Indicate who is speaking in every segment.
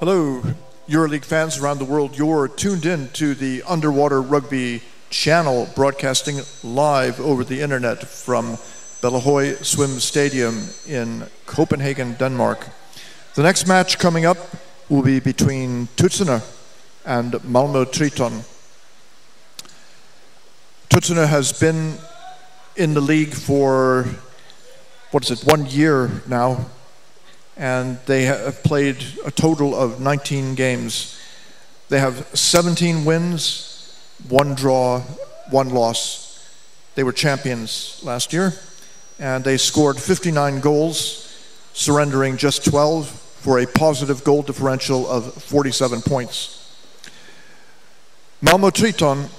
Speaker 1: Hello, Euroleague fans around the world. You're tuned in to the Underwater Rugby channel, broadcasting live over the internet from Bellahøj Swim Stadium in Copenhagen, Denmark. The next match coming up will be between Tudserne and Malmo Triton. Tudserne has been in the league for, 1 year now, and they have played a total of 19 games. They have 17 wins, 1 draw, 1 loss. They were champions last year, and they scored 59 goals, surrendering just 12 for a positive goal differential of 47 points. Malmo Triton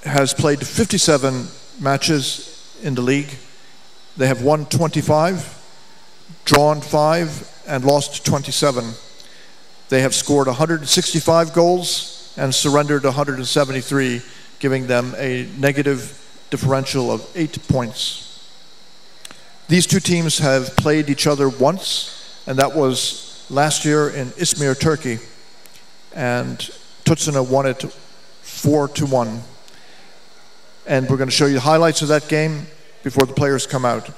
Speaker 1: has played 57 matches in the league. They have won 25, drawn 5, and lost 27. They have scored 165 goals and surrendered 173, giving them a negative differential of 8 points. These two teams have played each other once, and that was last year in Izmir, Turkey. And Tudserne won it 4-1. And we're going to show you the highlights of that game before the players come out.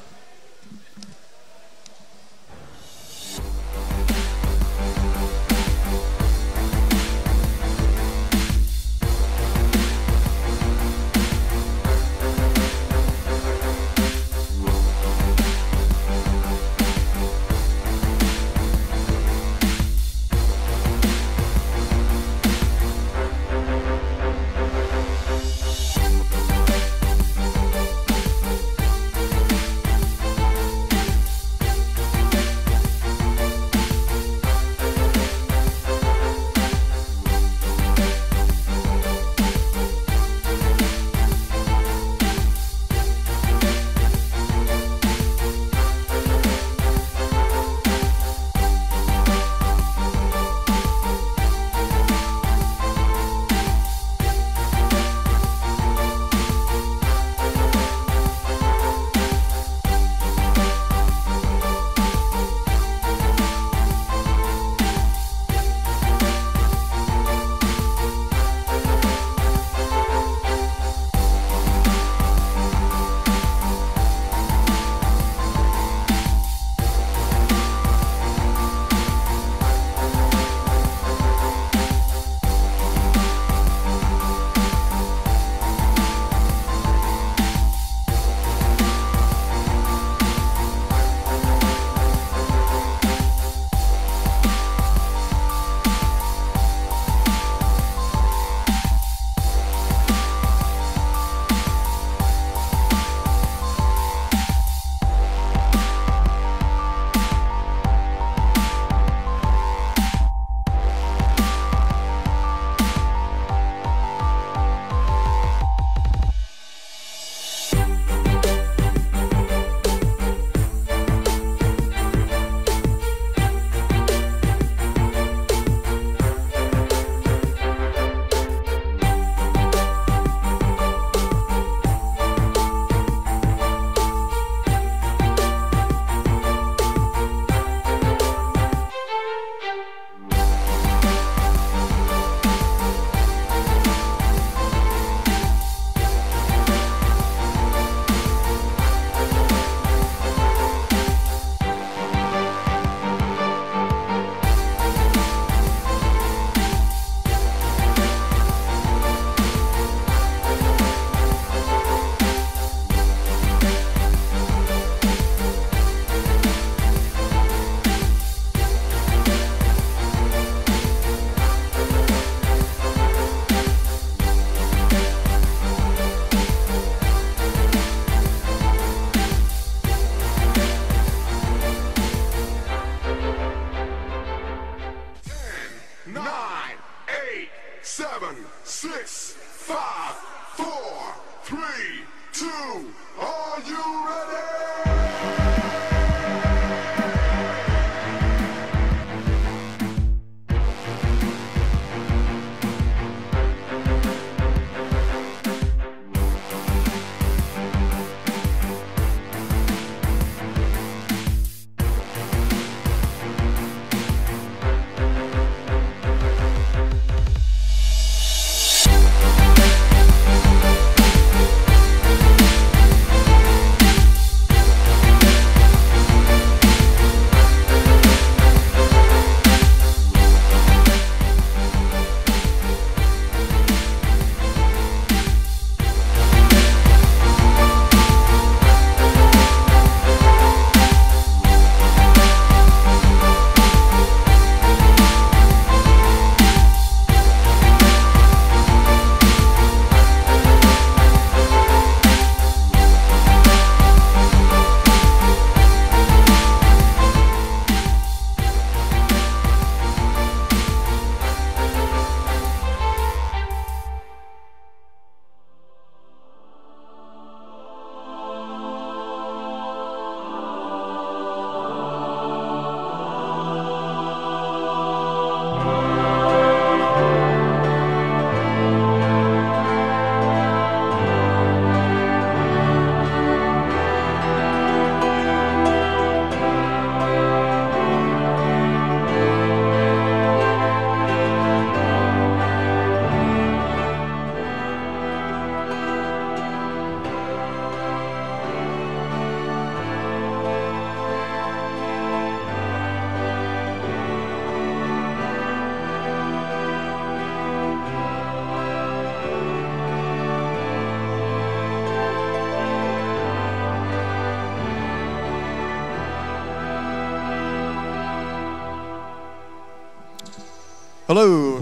Speaker 1: Hello,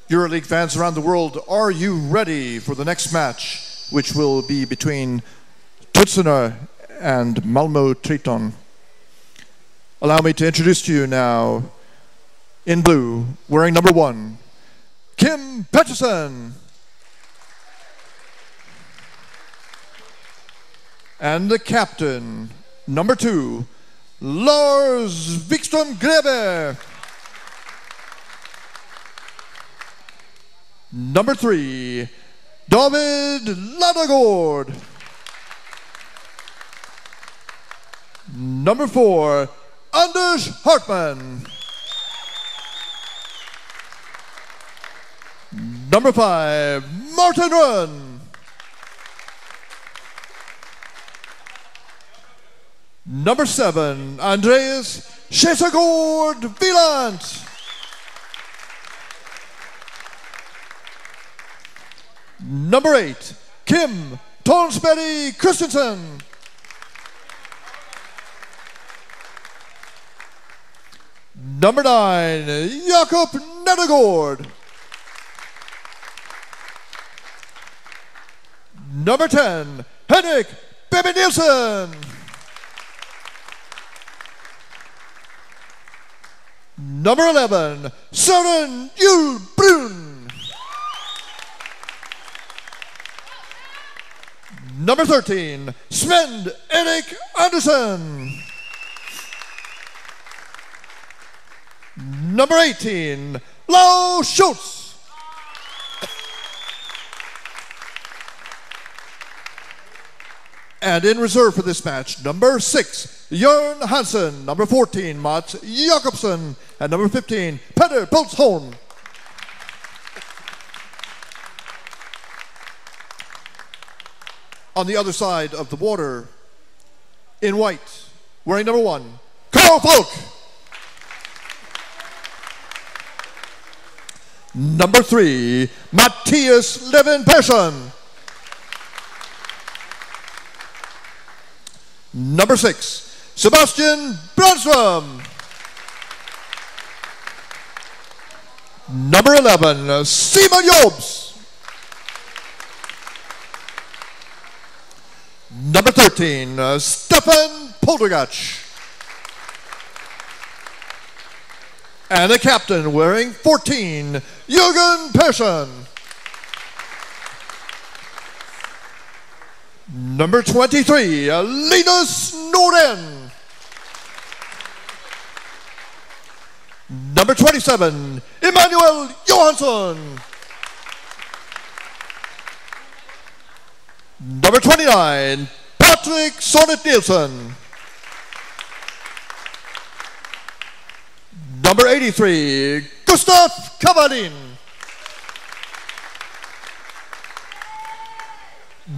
Speaker 1: Euroleague fans around the world. Are you ready for the next match, which will be between Tudserne and Malmo Triton? Allow me to introduce to you now, in blue, wearing number 1, Kim Pettersson. And the captain, number 2, Lars Wikström Greve. Number 3, David Ladegård. Number 4, Anders Hartman. Number 5, Martin Rönn. Number 7, Andreas Schesegård Wieland. Number 8, Kim Tornsberg Christensen. Number 9, Jakob Nedergaard. Number 10, Henrik Bebe Nielsen. Number 11, Søren Juhlbrun. Number 13, Svend Erik Andersen. Number 18, Lau Schultz. And in reserve for this match, number 6, Jørn Hansen. Number 14, Mats Jakobsen. And number 15, Petter Pulsholm. On the other side of the water, in white, wearing number 1, Carl Falk. Number 3, Mattias Levin Persson. Number 6, Sebastian Brandström. Number 11, Simon Jobs. Number 13, Stefan Poltergach. And the captain wearing 14, Jürgen Persson. Number 23, Linus Norden. Number 27, Emmanuel Johansson. Number 29, Patrick Sonnet Nielsen. Number 83, Gustav Kavalin.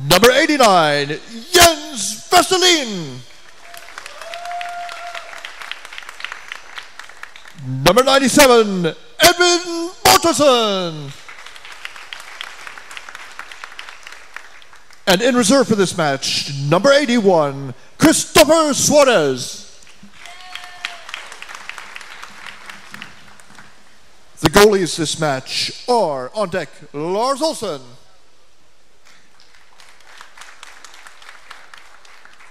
Speaker 1: Number 89, Jens Vestelin. Number 97, Edwin Mortensen. And in reserve for this match, number 81, Christopher Suarez. The goalies this match are on deck, Lars Olsen.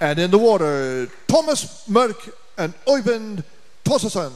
Speaker 1: And in the water, Thomas Mørk and Øyvind Tossesen.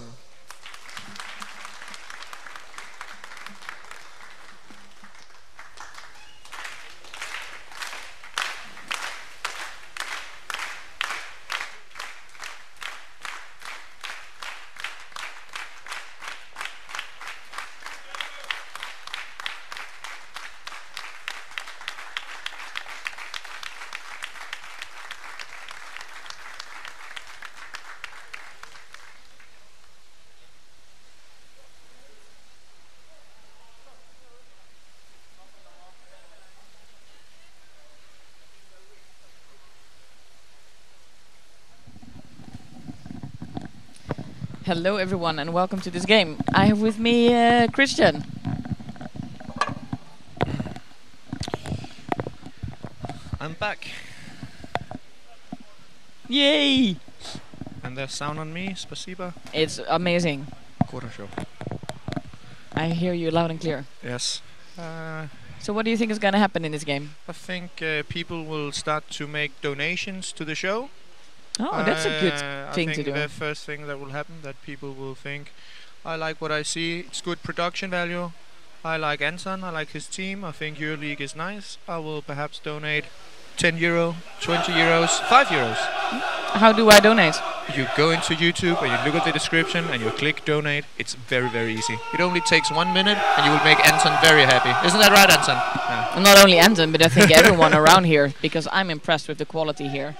Speaker 2: Hello everyone and welcome to this game. I have with me Christian.
Speaker 3: I'm back.
Speaker 2: Yay!
Speaker 3: And there's sound on me, spasiba.
Speaker 2: It's amazing.
Speaker 3: Хорошо.
Speaker 2: I hear you loud and clear.
Speaker 3: Yes.
Speaker 2: So what do you think is going to happen in this game?
Speaker 3: I think people will start to make donations to the show.
Speaker 2: Oh, that's a good thing
Speaker 3: I
Speaker 2: to
Speaker 3: think
Speaker 2: do.
Speaker 3: the first thing that will happen, that people will think, I like what I see, it's good production value. I like Anton, I like his team, I think Euroleague is nice. I will perhaps donate 10 euro, 20 euros, 5 euros.
Speaker 2: How do I donate?
Speaker 3: You go into YouTube and you look at the description and you click donate. It's very, very easy. It only takes 1 minute and you will make Anton very happy. Isn't that right, Anton? Yeah.
Speaker 2: Not only Anton, but I think everyone around here, because I'm impressed with the quality here.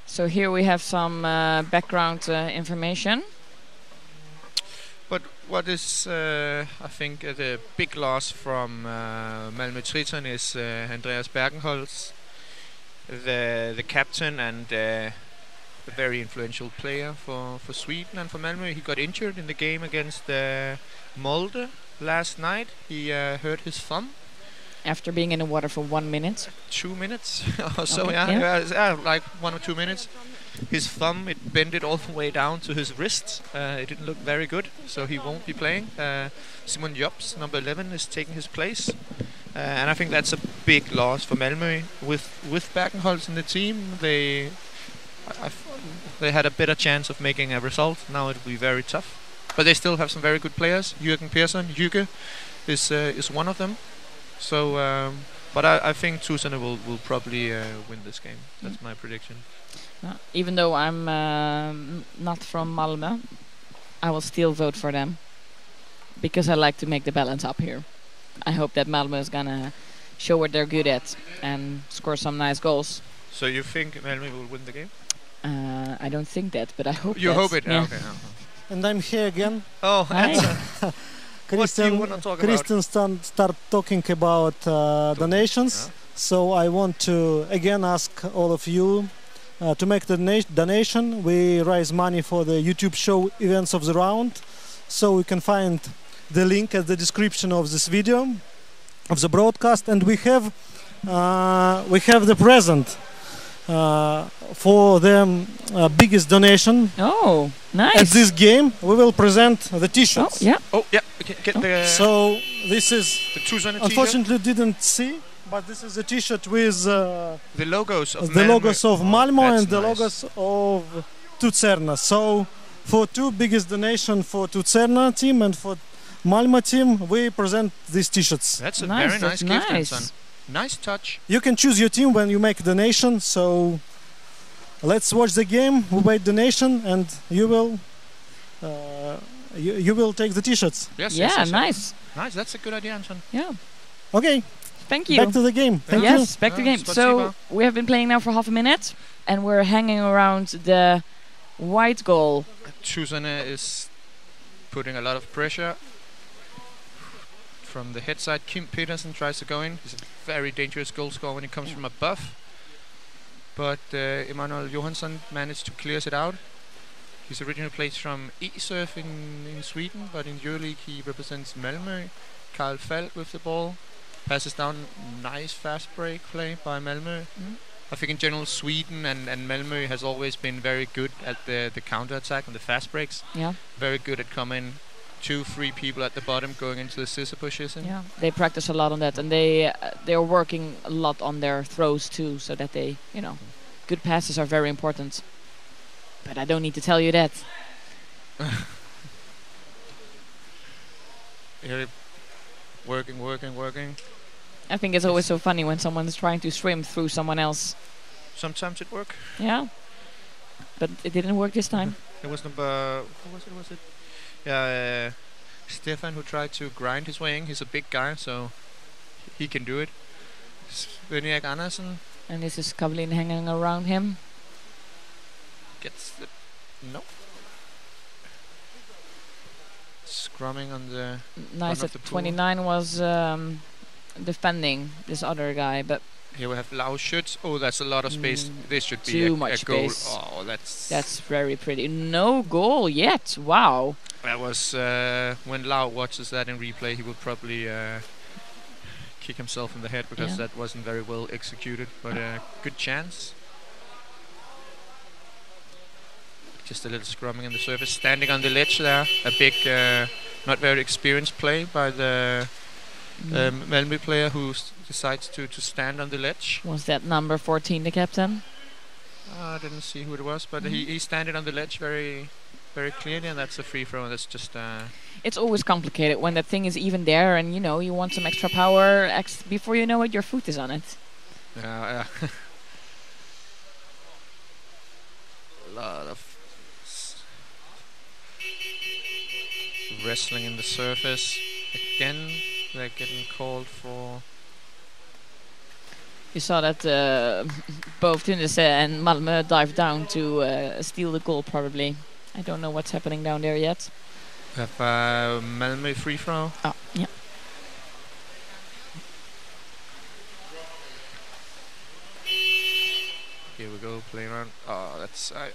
Speaker 2: So here we have some background information.
Speaker 3: But what is, I think, the big loss from Malmo Triton is Andreas Bergenholtz, the captain and a very influential player for Sweden and for Malmo. He got injured in the game against Molde last night. He hurt his thumb.
Speaker 2: After being in the water for 1 minute.
Speaker 3: 2 minutes or so,
Speaker 2: Okay,
Speaker 3: yeah, like 1 or 2 minutes. His thumb, it bended all the way down to his wrist. It didn't look very good, so he won't be playing. Simon Jobs, number 11, is taking his place. And I think that's a big loss for Malmö. With Bergenholtz in the team, they had a better chance of making a result. Now it will be very tough. But they still have some very good players. Jürgen Persson, Jürgen, is one of them. So, but I think Tudserne will probably win this game. That's my prediction.
Speaker 2: Even though I'm not from Malmö, I will still vote for them because I like to make the balance up here. I hope that Malmö is gonna show what they're good at and score some nice goals.
Speaker 3: So you think Malmö will win the game?
Speaker 2: I don't think that, but I hope.
Speaker 3: You hope it?
Speaker 2: Yeah.
Speaker 3: Okay.
Speaker 4: And I'm here again.
Speaker 3: Oh,
Speaker 2: Hi.
Speaker 4: Christian,
Speaker 3: wanna talk
Speaker 4: Christian start talking about donations. So I want to again ask all of you to make the donation. We raise money for the YouTube show Events of the Round. So you can find the link at the description of this video, of the broadcast, and we have the present for the biggest donation.
Speaker 2: Oh, nice!
Speaker 4: At this game, we will present the T-shirts.
Speaker 2: Oh, yeah.
Speaker 3: Oh, yeah. Okay, get the.
Speaker 4: So this is
Speaker 3: the Tudserne T-shirt.
Speaker 4: Unfortunately, didn't see, but this is a T-shirt with
Speaker 3: the logos of
Speaker 4: the
Speaker 3: Malmö.
Speaker 4: logos of Malmo and the
Speaker 3: nice.
Speaker 4: logos of Tudserne. So for two biggest donation for Tudserne team and for Malmo team, we present these T-shirts.
Speaker 3: That's a
Speaker 2: Nice,
Speaker 3: very nice
Speaker 2: that's
Speaker 3: gift,
Speaker 2: nice.
Speaker 3: Anton. Nice touch.
Speaker 4: You can choose your team when you make donation. So let's watch the game. We made donation, and you will you will take the T-shirts.
Speaker 3: Yes.
Speaker 2: Yeah,
Speaker 3: yes.
Speaker 2: nice.
Speaker 3: Nice. That's a good idea, Anton.
Speaker 2: Yeah.
Speaker 4: Okay,
Speaker 2: Thank you.
Speaker 4: back to the game. Thank you.
Speaker 2: Yes, back to game. So we have been playing now for half a minute, and we're hanging around the white goal.
Speaker 3: Tudserne is putting a lot of pressure from the head side. Kim Petersen tries to go in. He's a very dangerous goal scorer when he comes from above. But Emanuel Johansson managed to clear it out. He's originally played from E-Surf in Sweden, but in Euroleague he represents Malmö. Karl Falk with the ball. Passes down, nice fast break play by Malmö. I think in general Sweden and Malmö has always been very good at the counter-attack and the fast breaks.
Speaker 2: Yeah.
Speaker 3: Very good at coming 2-3 people at the bottom going into the scissor position.
Speaker 2: Yeah. They practice a lot on that, and they're working a lot on their throws too, so that they, good passes are very important. But I don't need to tell you that.
Speaker 3: Here, working.
Speaker 2: I think it's always so funny when someone is trying to swim through someone else.
Speaker 3: Sometimes it works.
Speaker 2: Yeah. But it didn't work this time.
Speaker 3: It was number... What was it? Yeah, Stefan, who tried to grind his way in. He's a big guy, so he can do it. Sveniak Andersen
Speaker 2: And this is Kavlin hanging around him.
Speaker 3: gets the... No. Scrumming on the...
Speaker 2: Nice
Speaker 3: of
Speaker 2: that
Speaker 3: the pool.
Speaker 2: 29 was defending this other guy, but
Speaker 3: Here we have Lau Schütz. Oh, that's a lot of space. This should be
Speaker 2: too
Speaker 3: a
Speaker 2: much
Speaker 3: goal.
Speaker 2: space.
Speaker 3: Oh,
Speaker 2: that's very pretty. No goal yet. Wow.
Speaker 3: That was... when Lau watches that in replay, he will probably kick himself in the head because that wasn't very well executed. But good chance. Just a little scrumming in the surface, standing on the ledge there. A big, not very experienced play by the Malmo player who decides to stand on the ledge.
Speaker 2: Was that number 14 the captain?
Speaker 3: I didn't see who it was, but he standing on the ledge very, very clearly, and that's a free throw. And that's just.
Speaker 2: It's always complicated when that thing is even there, and you want some extra power. Before you know it, your foot is on it.
Speaker 3: Yeah. A lot of wrestling in the surface. Again, they're getting called for.
Speaker 2: You saw that both Tudserne and Malmo dived down to steal the goal, probably. I don't know what's happening down there yet.
Speaker 3: We have Malmo free throw.
Speaker 2: Oh, yeah.
Speaker 3: Here we go, play around. Oh, that's. I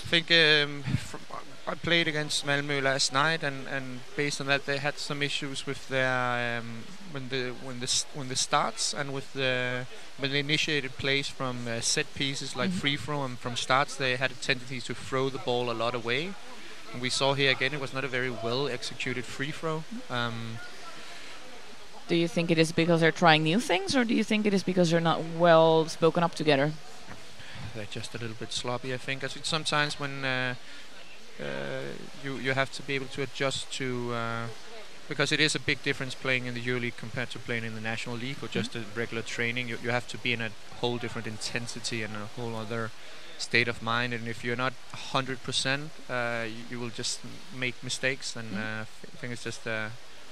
Speaker 3: think I played against Malmo last night, and based on that, they had some issues with their when the starts and with when they initiated plays from set pieces like free throw, and from starts they had a tendency to throw the ball a lot away. And we saw here again it was not a very well executed free throw.
Speaker 2: Do you think it is because they're trying new things, or do you think it is because they're not well spoken up together?
Speaker 3: They're just a little bit sloppy, I think. As sometimes when you have to be able to adjust to because it is a big difference playing in the Euroleague compared to playing in the National League or just a regular training. You have to be in a whole different intensity and a whole other state of mind. And if you're not 100%, you will just make mistakes. And I think it's just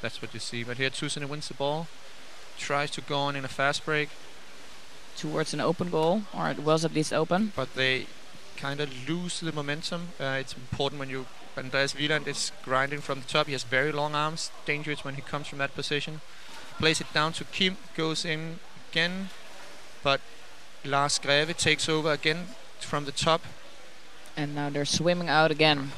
Speaker 3: that's what you see. But here Tudserne wins the ball, tries to go on in a fast break
Speaker 2: towards an open goal, or it was at least open.
Speaker 3: But they kind of lose the momentum. It's important when Andreas Wieland is grinding from the top. He has very long arms, dangerous when he comes from that position. Plays it down to Kim, goes in again, but Lars Greve takes over again from the top.
Speaker 2: And now they're swimming out again.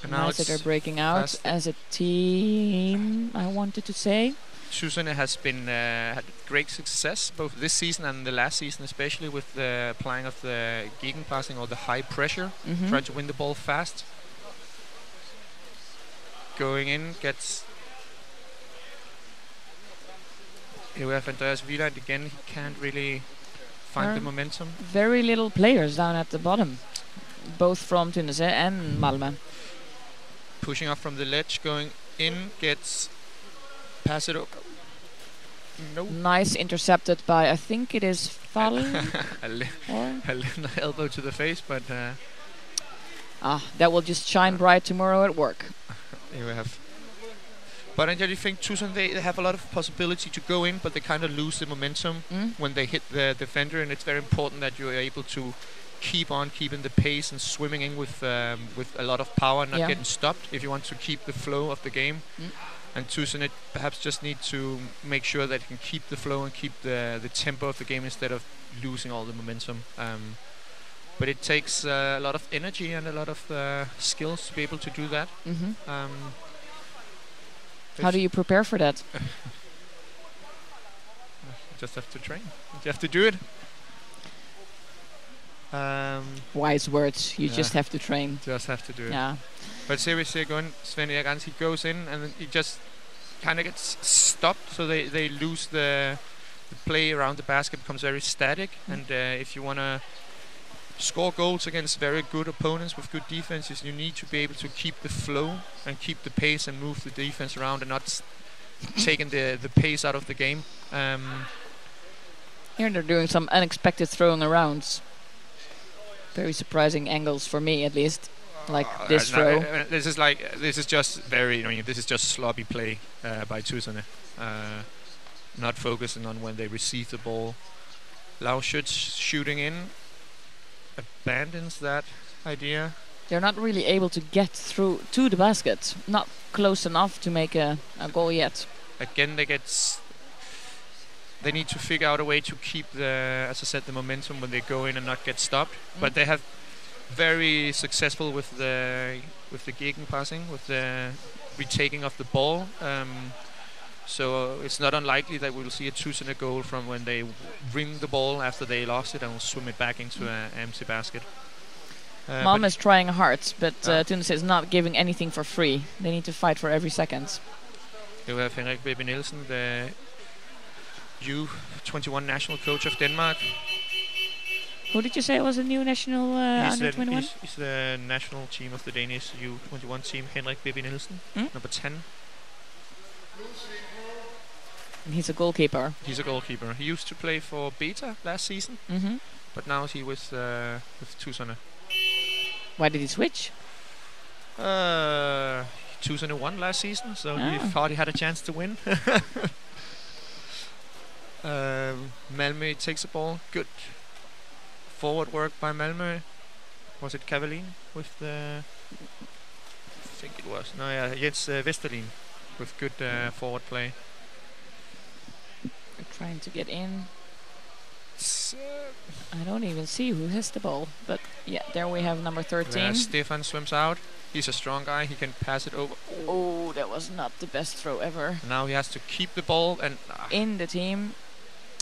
Speaker 3: And now
Speaker 2: nice that they're breaking out as a team, I wanted to say.
Speaker 3: Tudserne has been had great success both this season and the last season, especially with the applying of the gegenpressing or the high pressure, trying to win the ball fast. Going in, gets. Here we have Andreas Wieland again. He can't really find the momentum.
Speaker 2: Very little players down at the bottom, both from Tudserne and Malmo.
Speaker 3: Pushing off from the ledge, going in, gets. Pass it over. No.
Speaker 2: Nice, intercepted by, I think it is Fall.
Speaker 3: a little elbow to the face, but
Speaker 2: that will just shine bright tomorrow at work.
Speaker 3: Here we have. But I really think Tudserne, they have a lot of possibility to go in, but they kind of lose the momentum when they hit the defender, and it's very important that you are able to keep on keeping the pace and swimming in with a lot of power, not getting stopped if you want to keep the flow of the game. And Tudserne perhaps just need to make sure that he can keep the flow and keep the tempo of the game instead of losing all the momentum. But it takes a lot of energy and a lot of skills to be able to do that.
Speaker 2: How do you prepare for that?
Speaker 3: You just have to train. You have to do it.
Speaker 2: Wise words. You just have to train.
Speaker 3: Just have to do it.
Speaker 2: Yeah.
Speaker 3: But seriously, Sven Erik, he goes in and then he just kind of gets stopped, so they lose the play around the basket, becomes very static. And if you want to score goals against very good opponents with good defenses, you need to be able to keep the flow and keep the pace and move the defense around and not taking the pace out of the game.
Speaker 2: Here they're doing some unexpected throwing arounds. Very surprising angles for me, at least. Like this throw.
Speaker 3: This is just sloppy play by Tudserne. Not focusing on when they receive the ball. Lauschütz shooting in abandons that idea.
Speaker 2: They're not really able to get through to the basket. Not close enough to make a goal yet.
Speaker 3: Again, they need to figure out a way to keep as I said, the momentum when they go in and not get stopped. But they have very successful with the gegenpressing, with the retaking of the ball. So it's not unlikely that we will see a Tudserne goal from when they ring the ball after they lost it and will swim it back into an empty basket.
Speaker 2: Malmo is trying hard, but
Speaker 3: Yeah.
Speaker 2: Tudserne is not giving anything for free. They need to fight for every second.
Speaker 3: You have Henrik Baby Nielsen, the U21 national coach of Denmark.
Speaker 2: Who did you say was a new national under 21?
Speaker 3: He's the national team of the Danish U21 team, Henrik Baby Nielsen, number 10.
Speaker 2: And he's a goalkeeper.
Speaker 3: He's a goalkeeper. He used to play for Beta last season, but now he with Tudserne.
Speaker 2: Why did he switch?
Speaker 3: Tudserne won last season, so he thought he had a chance to win. Malmö takes the ball. Good forward work by Malmö. Was it Kavalin with the... I think it was. No, yeah, Jens Vesterlin with good forward play.
Speaker 2: We're trying to get in. I don't even see who has the ball, but yeah, there we have number 13.
Speaker 3: Stefan swims out. He's a strong guy. He can pass it over.
Speaker 2: Oh, that was not the best throw ever.
Speaker 3: Now he has to keep the ball and...
Speaker 2: In the team.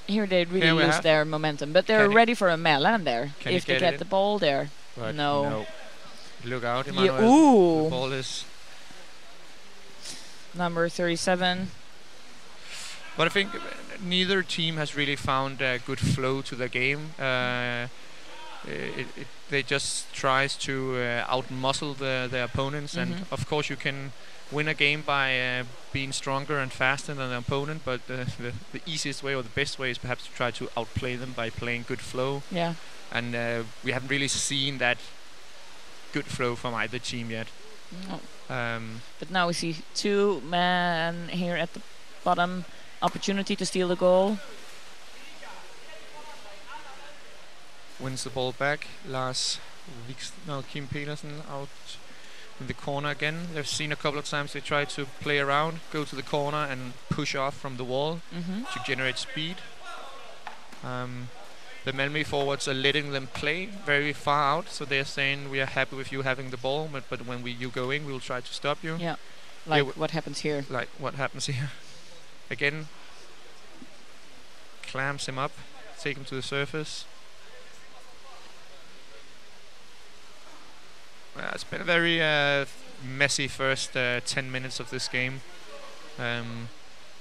Speaker 2: Here they really lose their momentum, but they're ready for a melon there. If they get the ball there.
Speaker 3: But
Speaker 2: no.
Speaker 3: Look out, Emmanuel.
Speaker 2: Ooh.
Speaker 3: The ball is...
Speaker 2: Number 37.
Speaker 3: But I think neither team has really found a good flow to the game. They just tries to out-muscle the opponents, and of course you can win a game by being stronger and faster than the opponent, but the easiest way or the best way is perhaps to try to outplay them by playing good flow.
Speaker 2: Yeah.
Speaker 3: And we haven't really seen that good flow from either team yet.
Speaker 2: No. But now we see two men here at the bottom. Opportunity to steal the goal.
Speaker 3: Wins the ball back. Kim Petersen out in the corner again. They've seen a couple of times they try to play around, go to the corner and push off from the wall to generate speed. The Malmö forwards are letting them play very far out, so they're saying we are happy with you having the ball, but when you go in, we'll try to stop you.
Speaker 2: Yeah, like what happens here.
Speaker 3: Like what happens here. Again, clamps him up, take him to the surface. It's been a very messy first 10 minutes of this game. I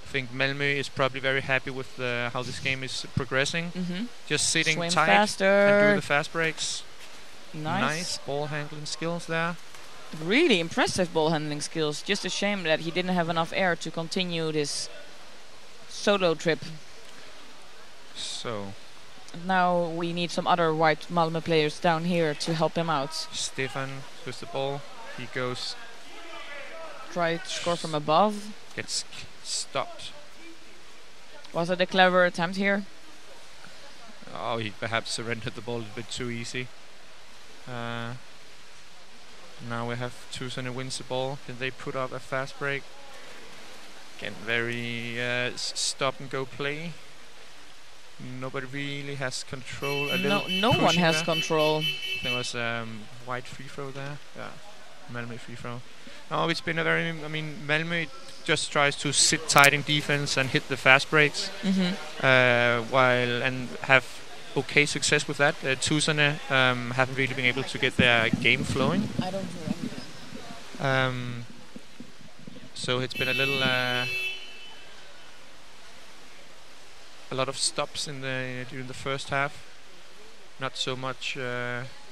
Speaker 3: think Malmö is probably very happy with how this game is progressing. Just sitting
Speaker 2: Swim
Speaker 3: tight
Speaker 2: faster.
Speaker 3: and do the fast breaks.
Speaker 2: Nice
Speaker 3: ball handling skills there.
Speaker 2: Really impressive ball handling skills. Just a shame that he didn't have enough air to continue this solo trip.
Speaker 3: So
Speaker 2: now we need some other white Malmö players down here to help him out.
Speaker 3: Stefan with the ball. He goes.
Speaker 2: Try to score from above.
Speaker 3: Gets stopped.
Speaker 2: Was it a clever attempt here?
Speaker 3: Oh, he perhaps surrendered the ball a bit too easy. Now we have Tudserne wins the ball. Can they put up a fast break? Again, very stop and go play. Nobody really has control.
Speaker 2: No one has control.
Speaker 3: There was white free throw there. Yeah, Malmö free throw. No, it's been a very. I mean, Malmö just tries to sit tight in defense and hit the fast breaks, while and have okay success with that. Tudserne haven't really been able to get their game flowing.
Speaker 2: I don't do anything.
Speaker 3: So it's been a little. A lot of stops in during the first half. Not so much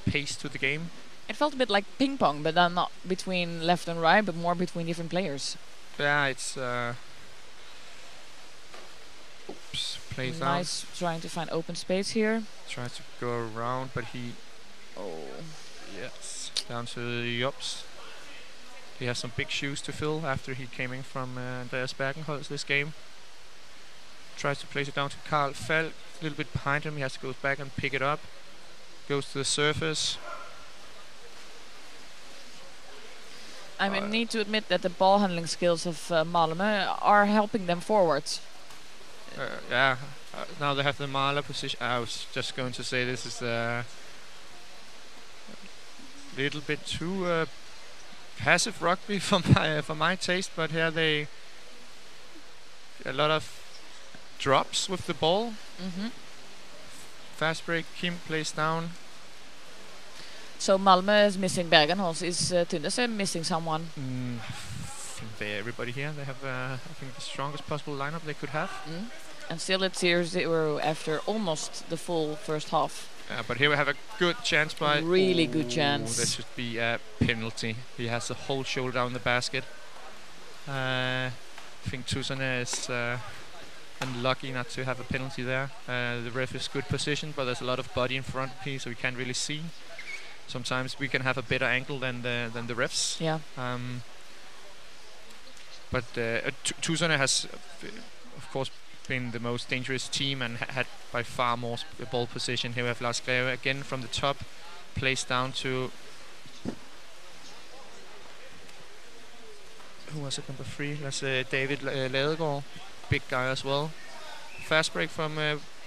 Speaker 3: pace to the game.
Speaker 2: It felt a bit like ping pong, but then not between left and right, but more between different players.
Speaker 3: Yeah, it's. Oops, plays out.
Speaker 2: Nice, trying to find open space here.
Speaker 3: Tries to go around, but he.
Speaker 2: Oh.
Speaker 3: Yes. Down to Jops. He has some big shoes to fill after he came in from Andreas Bergenholz this game. Tries to place it down to Carl Falk. A little bit behind him. He has to go back and pick it up. Goes to the surface.
Speaker 2: I mean, need to admit that the ball handling skills of Malmö are helping them forwards.
Speaker 3: Yeah. Now they have the Mahler position. I was just going to say this is a little bit too passive rugby for my taste, but here they a lot of drops with the ball. Fast break. Kim plays down.
Speaker 2: So Malmö is missing Bergenhus. Is Tudserne missing someone?
Speaker 3: I think everybody here, they have, I think, the strongest possible lineup they could have.
Speaker 2: And still it's 0-0 after almost the full first half.
Speaker 3: But here we have a good chance by...
Speaker 2: Really good chance.
Speaker 3: There should be a penalty. He has the whole shoulder down the basket. I think Tudserne is unlucky not to have a penalty there. The ref is good position, but there's a lot of body in front of me, so we can't really see. Sometimes we can have a better angle than the refs.
Speaker 2: Yeah.
Speaker 3: But Tudserne has, of course, been the most dangerous team and had by far more ball position. Here we have Lars Greve again from the top, placed down to... Who was it, number 3? That's David Ladegaard, big guy as well. Fast break from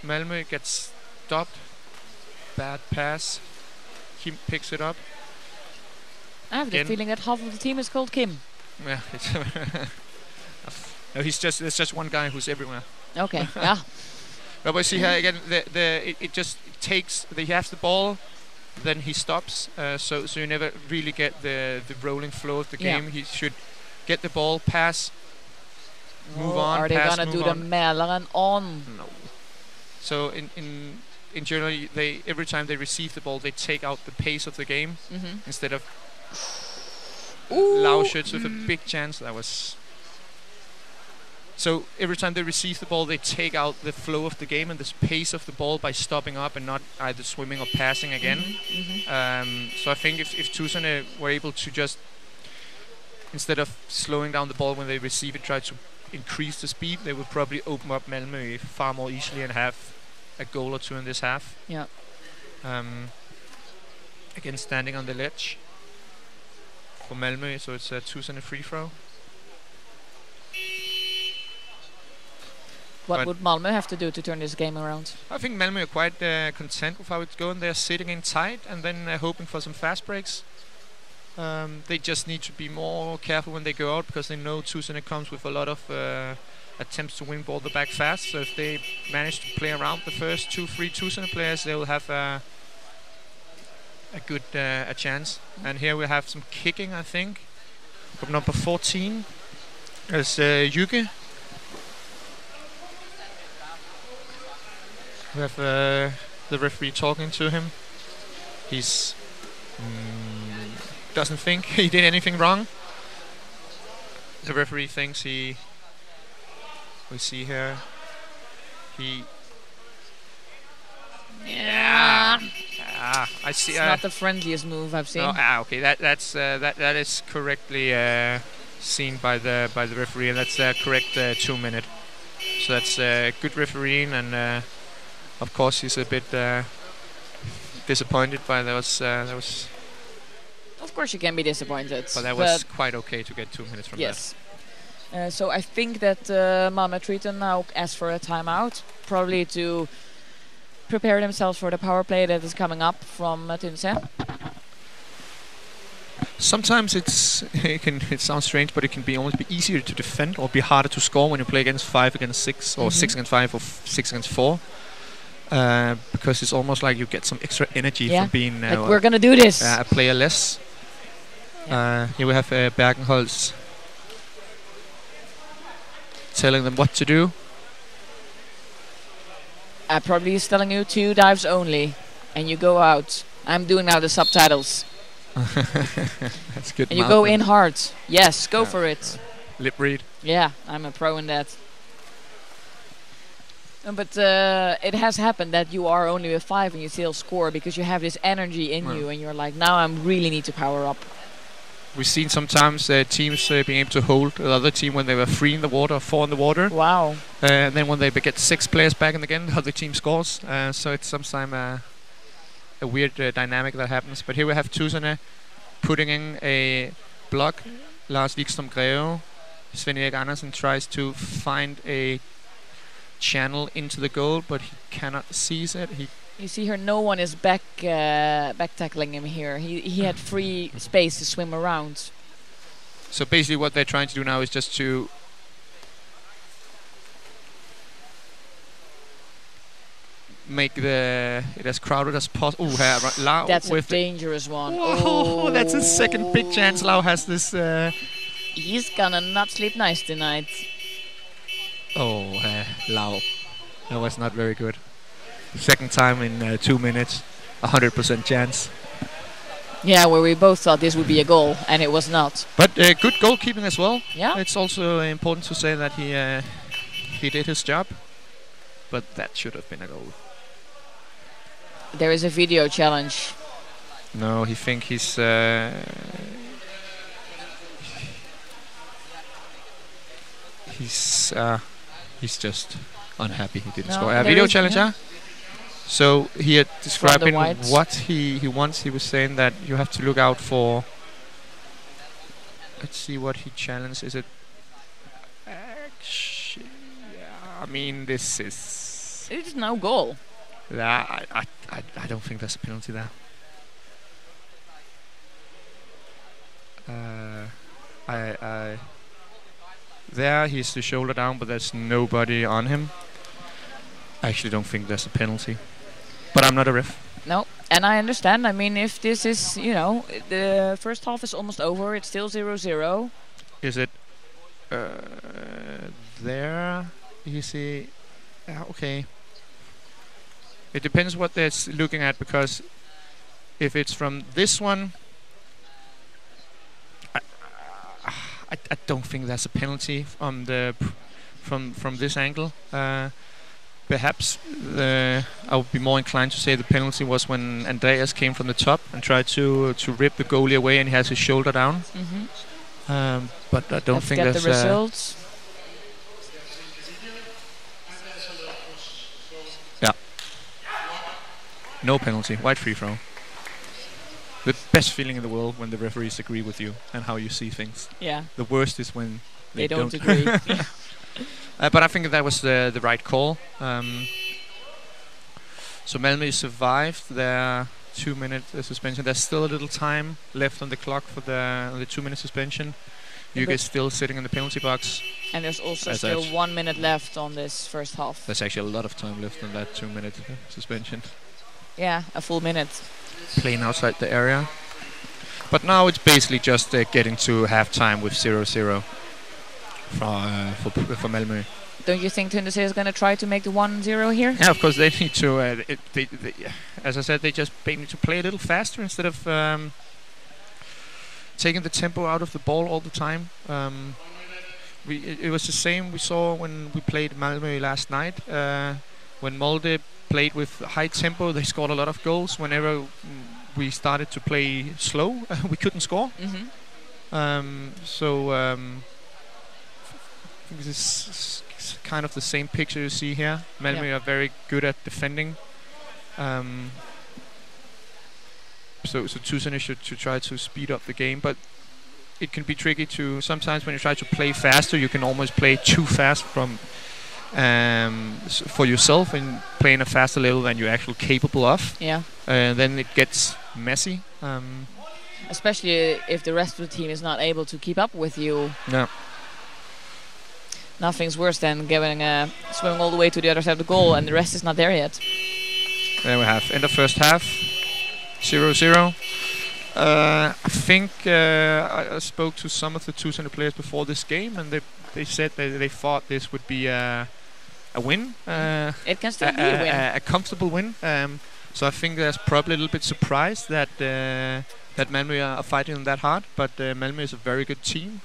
Speaker 3: Malmö, gets stopped. Bad pass. Kim picks it up.
Speaker 2: I have the feeling that half of the team is called Kim.
Speaker 3: Yeah, no, there's just one guy who's everywhere.
Speaker 2: Okay, yeah.
Speaker 3: But we see here again, it just takes, he has the ball, then he stops, so you never really get the rolling flow of the game. He should get the ball, pass, move on,
Speaker 2: are they
Speaker 3: pass,
Speaker 2: gonna do
Speaker 3: move
Speaker 2: the Mälaren on?
Speaker 3: No. So in general, every time they receive the ball, they take out the pace of the game instead of Lauschertz with a big chance. That was... So every time they receive the ball, they take out the flow of the game and the pace of the ball by stopping up and not either swimming or passing again. So I think if Tudserne were able to just, instead of slowing down the ball when they receive it, try to increase the speed, they would probably open up Malmö far more easily and have a goal or two in this half.
Speaker 2: Yeah.
Speaker 3: Again, standing on the ledge for Malmö, so it's a Tudserne free throw.
Speaker 2: What would Malmö have to do to turn this game around?
Speaker 3: I think Malmö are quite content with how it's going. They're sitting in tight and then hoping for some fast breaks. They just need to be more careful when they go out because they know Tudserne comes with a lot of attempts to win ball the back fast. So if they manage to play around the first 2-3 Tudserne players, they will have a good a chance. And here we have some kicking, I think, from number 14 as Jyke. We have the referee talking to him. He's doesn't think he did anything wrong. The referee thinks we see here, I see.
Speaker 2: It's not the friendliest move I've seen.
Speaker 3: No, okay, that is correctly seen by the referee, and that's a correct 2 minute. So that's good refereeing, and of course he's a bit disappointed by that was.
Speaker 2: Of course you can be disappointed.
Speaker 3: But that was quite okay to get 2 minutes from that.
Speaker 2: Yes. So I think that Malmö Triton now asked for a timeout, probably to prepare themselves for the power play that is coming up from Tudserne.
Speaker 3: Sometimes it sounds strange, but it can almost be easier to defend or be harder to score when you play against 5 against 6 or 6 against 5 or 6 against 4. Because it's almost like you get some extra energy from being
Speaker 2: like we're gonna do this.
Speaker 3: A player less. Here we have Bergenholz telling them what to do.
Speaker 2: Probably he's telling you 2 dives only, and you go out. I'm doing now the subtitles.
Speaker 3: That's good.
Speaker 2: And you go in hard. Yes, go for it.
Speaker 3: Lip read.
Speaker 2: Yeah, I'm a pro in that. But it has happened that you are only with 5 and you still score because you have this energy in you, and you're like, now I really need to power up.
Speaker 3: We've seen sometimes teams being able to hold the other team when they were 3 in the water or 4 in the water.
Speaker 2: Wow.
Speaker 3: And then when they get 6 players back in again, the other team scores. So it's sometimes a weird dynamic that happens. But here we have Tudserne putting in a block. Lars Wikström Greve. Sven-Erik Andersen tries to find a channel into the goal, but he cannot seize it.
Speaker 2: You see here, no one is back tackling him here. He had free space to swim around.
Speaker 3: So basically what they're trying to do now is just to make it as crowded as possible. Lau
Speaker 2: That's a
Speaker 3: with
Speaker 2: dangerous one.
Speaker 3: Whoa, that's his second big chance. Lau has this.
Speaker 2: He's gonna not sleep nice tonight.
Speaker 3: Lau. That was not very good. Second time in 2 minutes. 100% chance.
Speaker 2: Yeah, where we both thought this would be a goal, and it was not.
Speaker 3: But good goalkeeping as well.
Speaker 2: Yeah.
Speaker 3: It's also important to say that he did his job. But that should have been a goal.
Speaker 2: There is a video challenge.
Speaker 3: No, he think he's just unhappy he didn't score. A video challenge, yeah. So he had describing what he wants. He was saying that you have to look out for. Let's see what he challenged. Is it? Actually, I mean, this is.
Speaker 2: It's no goal.
Speaker 3: Yeah, I don't think there's a penalty there. There he's the shoulder down, but there's nobody on him. I actually don't think there's a penalty. But I'm not a ref.
Speaker 2: No, and I understand. I mean, if this is, the first half is almost over, it's still 0-0.
Speaker 3: Is it there? You see, okay. It depends what they're looking at, because if it's from this one, I don't think there's a penalty from this angle. Perhaps I would be more inclined to say the penalty was when Andreas came from the top and tried to rip the goalie away, and he has his shoulder down. But I don't think
Speaker 2: that's the results.
Speaker 3: Yeah. No penalty. White free throw. The best feeling in the world when the referees agree with you and how you see things.
Speaker 2: Yeah.
Speaker 3: The worst is when they
Speaker 2: don't agree.
Speaker 3: But I think that was the right call. So Malmo survived their 2-minute suspension. There's still a little time left on the clock for the 2-minute suspension. Yuga is still sitting in the penalty box.
Speaker 2: And there's also still 1 minute left on this first half.
Speaker 3: There's actually a lot of time left on that 2-minute suspension.
Speaker 2: Yeah, a full minute.
Speaker 3: Playing outside the area. But now it's basically just getting to half-time with 0-0 for Malmo.
Speaker 2: Don't you think Tudserne is going to try to make the 1-0 here?
Speaker 3: Yeah, of course they need to. As I said, they just need to play a little faster instead of taking the tempo out of the ball all the time. It was the same we saw when we played Malmo last night. When Molde played with high tempo, they scored a lot of goals. Whenever we started to play slow, we couldn't score. I think this is kind of the same picture you see here. Malmo are very good at defending. So Tudserne should try to speed up the game, but it can be tricky to sometimes when you try to play faster, you can almost play too fast for yourself and playing a faster level than you're actually capable of.
Speaker 2: Yeah.
Speaker 3: And then it gets messy.
Speaker 2: Especially if the rest of the team is not able to keep up with you.
Speaker 3: Yeah.
Speaker 2: Nothing's worse than swimming all the way to the other side of the goal and the rest is not there yet.
Speaker 3: There we have end of first half, 0-0. I think I spoke to some of the Tudserne players before this game, and they said that they thought this would be a win.
Speaker 2: It can still be a win.
Speaker 3: A comfortable win. So I think there's probably a little bit surprised that Malmo are fighting them that hard, but Malmo is a very good team.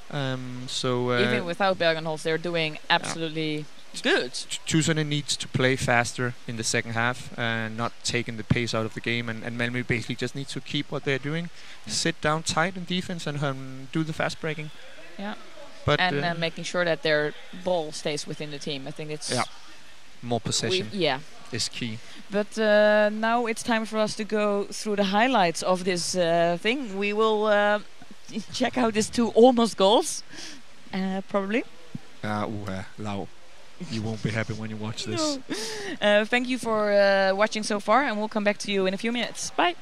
Speaker 2: Even without Bergenhoff, they're doing absolutely good.
Speaker 3: Tudserne needs to play faster in the second half and not taking the pace out of the game, and Malmo basically just needs to keep what they're doing, sit down tight in defense and do the fast breaking.
Speaker 2: Yeah.
Speaker 3: But
Speaker 2: and making sure that their ball stays within the team. I think it's
Speaker 3: more possession. Is key.
Speaker 2: But now it's time for us to go through the highlights of this thing. We will check out these 2 almost goals, probably.
Speaker 3: Lau, you won't be happy when you watch this.
Speaker 2: No. Thank you for watching so far, and we'll come back to you in a few minutes. Bye.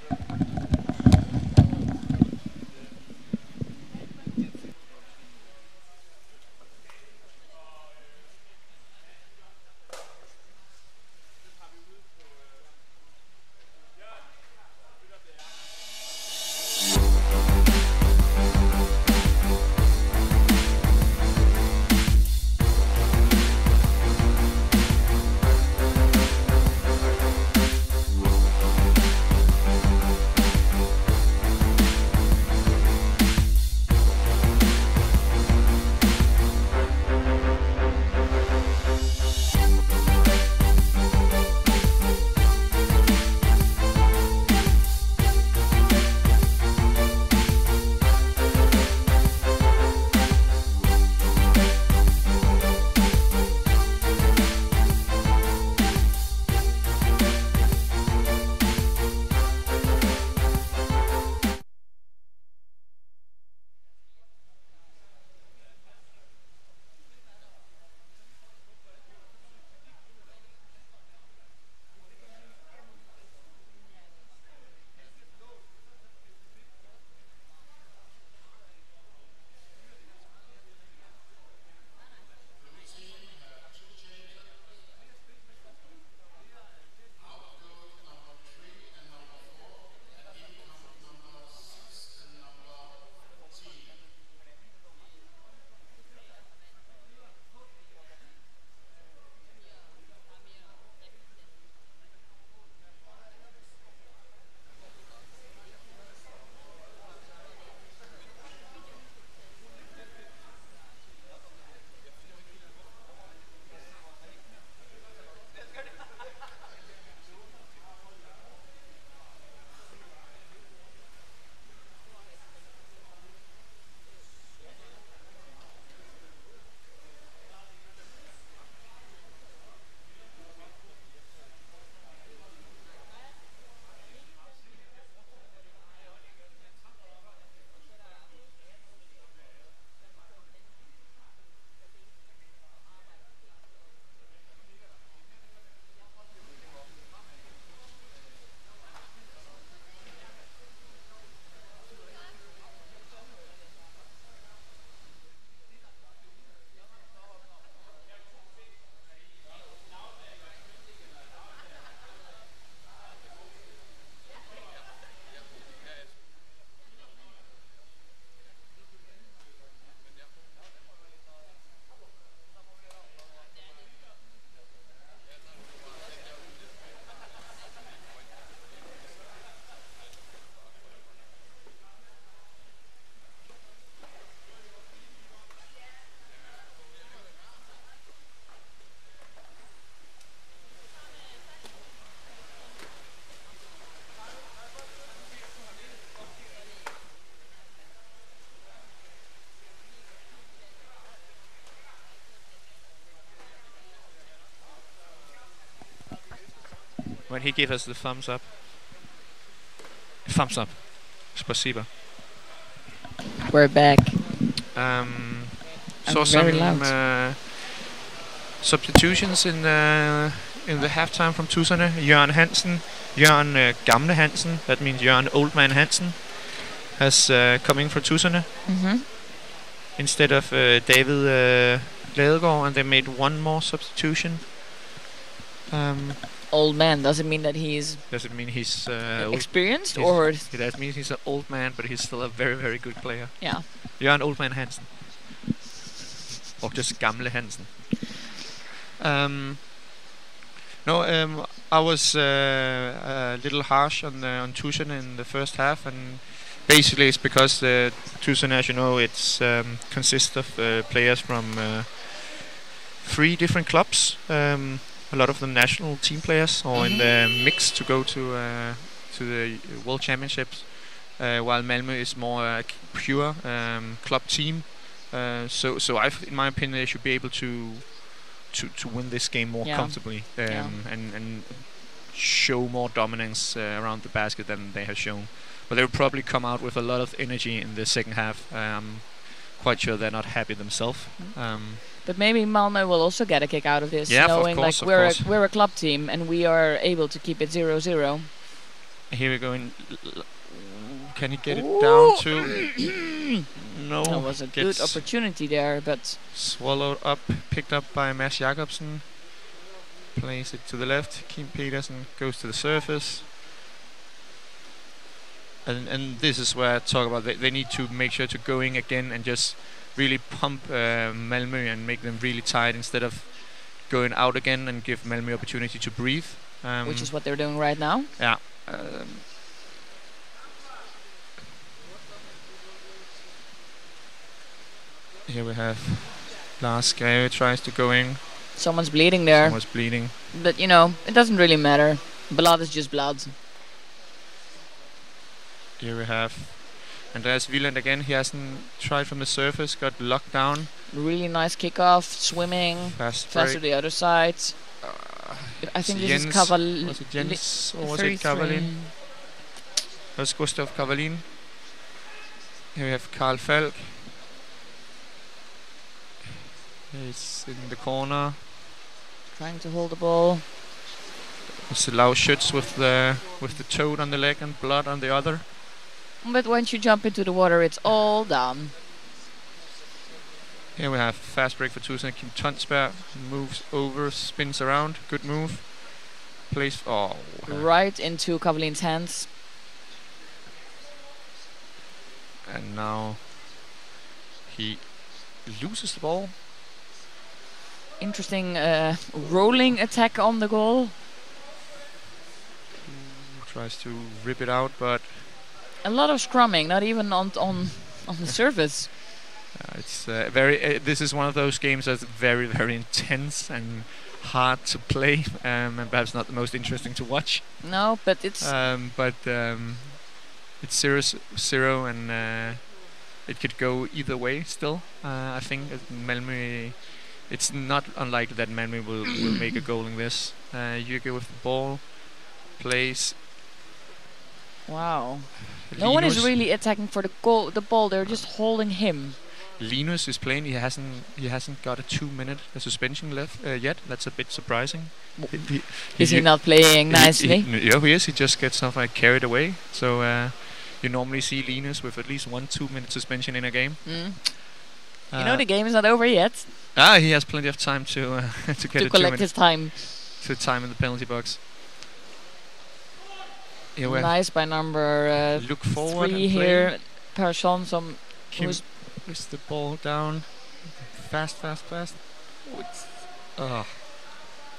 Speaker 3: when he gave us the thumbs up. Thumbs up. Spasiba.
Speaker 2: We're back.
Speaker 3: Saw some substitutions in the halftime from Tudserne. Jørgen Hansen, Jørgen Gamle Hansen, that means Jørgen Old Man Hansen, has come in for Tudserne instead of David Ladegaard, and they made one more substitution.
Speaker 2: Old man, does it mean that he's...
Speaker 3: Does it mean he's
Speaker 2: experienced, or...?
Speaker 3: That means he's an old man, but he's still a very, very good player.
Speaker 2: Yeah.
Speaker 3: Jørgen Old Man Hansen. Or just Gamle Hansen. I was a little harsh on Tudserne in the first half, and basically it's because Tudserne, as you know, it's consists of players from 3 different clubs. A lot of them national team players, or in the mix to go to the World Championships, while Malmo is more a pure club team. So in my opinion, they should be able to win this game more comfortably and show more dominance around the basket than they have shown. But they'll probably come out with a lot of energy in the second half. I'm quite sure they're not happy themselves.
Speaker 2: But maybe Malmo will also get a kick out of this, knowing
Speaker 3: of course,
Speaker 2: like we're a club team and we are able to keep it 0-0.
Speaker 3: Here we go. Can he get it down to? No.
Speaker 2: That was a good opportunity there, but
Speaker 3: swallowed up, picked up by Mads Jacobsen. Plays it to the left. Kim Petersen goes to the surface. And this is where I talk about they need to make sure to go in again and just really pump Malmo and make them really tight instead of going out again and give Malmo opportunity to breathe.
Speaker 2: Which is what they're doing right now.
Speaker 3: Yeah. Here we have Lars Greve tries to go in.
Speaker 2: Someone's bleeding there.
Speaker 3: Someone's bleeding.
Speaker 2: But you know, it doesn't really matter. Blood is just blood.
Speaker 3: Here we have Andreas Wieland again. He hasn't tried from the surface, got locked down.
Speaker 2: Really nice kickoff, swimming, fast to the other side. I think this is Kavalin.
Speaker 3: Was it Jens or was it Kavalin? It was Gustav Kavalin. Here we have Karl Falk. He's in the corner.
Speaker 2: Trying to hold the ball.
Speaker 3: It's Lau Schütz with the toad on the leg and blood on the other.
Speaker 2: But once you jump into the water, it's all done.
Speaker 3: Here we have fast break for Tudserne. Kim Tonsberg moves over, spins around. Good move. Plays
Speaker 2: right into Kavalin's hands.
Speaker 3: And now he loses the ball.
Speaker 2: Interesting rolling attack on the goal.
Speaker 3: Tries to rip it out, but
Speaker 2: a lot of scrumming, not even on the surface.
Speaker 3: It's very. This is one of those games that's very, very intense and hard to play, and perhaps not the most interesting to watch.
Speaker 2: No, but it's.
Speaker 3: It's 0-0, and it could go either way. Still, I think Malmo. It's not unlikely that Malmo will make a goal in this. Jürgen with the ball, plays.
Speaker 2: Wow. No one is really attacking for the ball. They're just holding him.
Speaker 3: Linus is playing. He hasn't got a 2-minute suspension left yet. That's a bit surprising.
Speaker 2: Is he not playing nicely?
Speaker 3: Yeah, he is. He just gets carried away. So you normally see Linus with at least 1-2 minute suspension in a game.
Speaker 2: You know the game is not over yet.
Speaker 3: He has plenty of time to get
Speaker 2: to collect his time.
Speaker 3: To time in the penalty box.
Speaker 2: Nice by number
Speaker 3: look forward
Speaker 2: 3 here. Persson som
Speaker 3: with the ball down. Fast.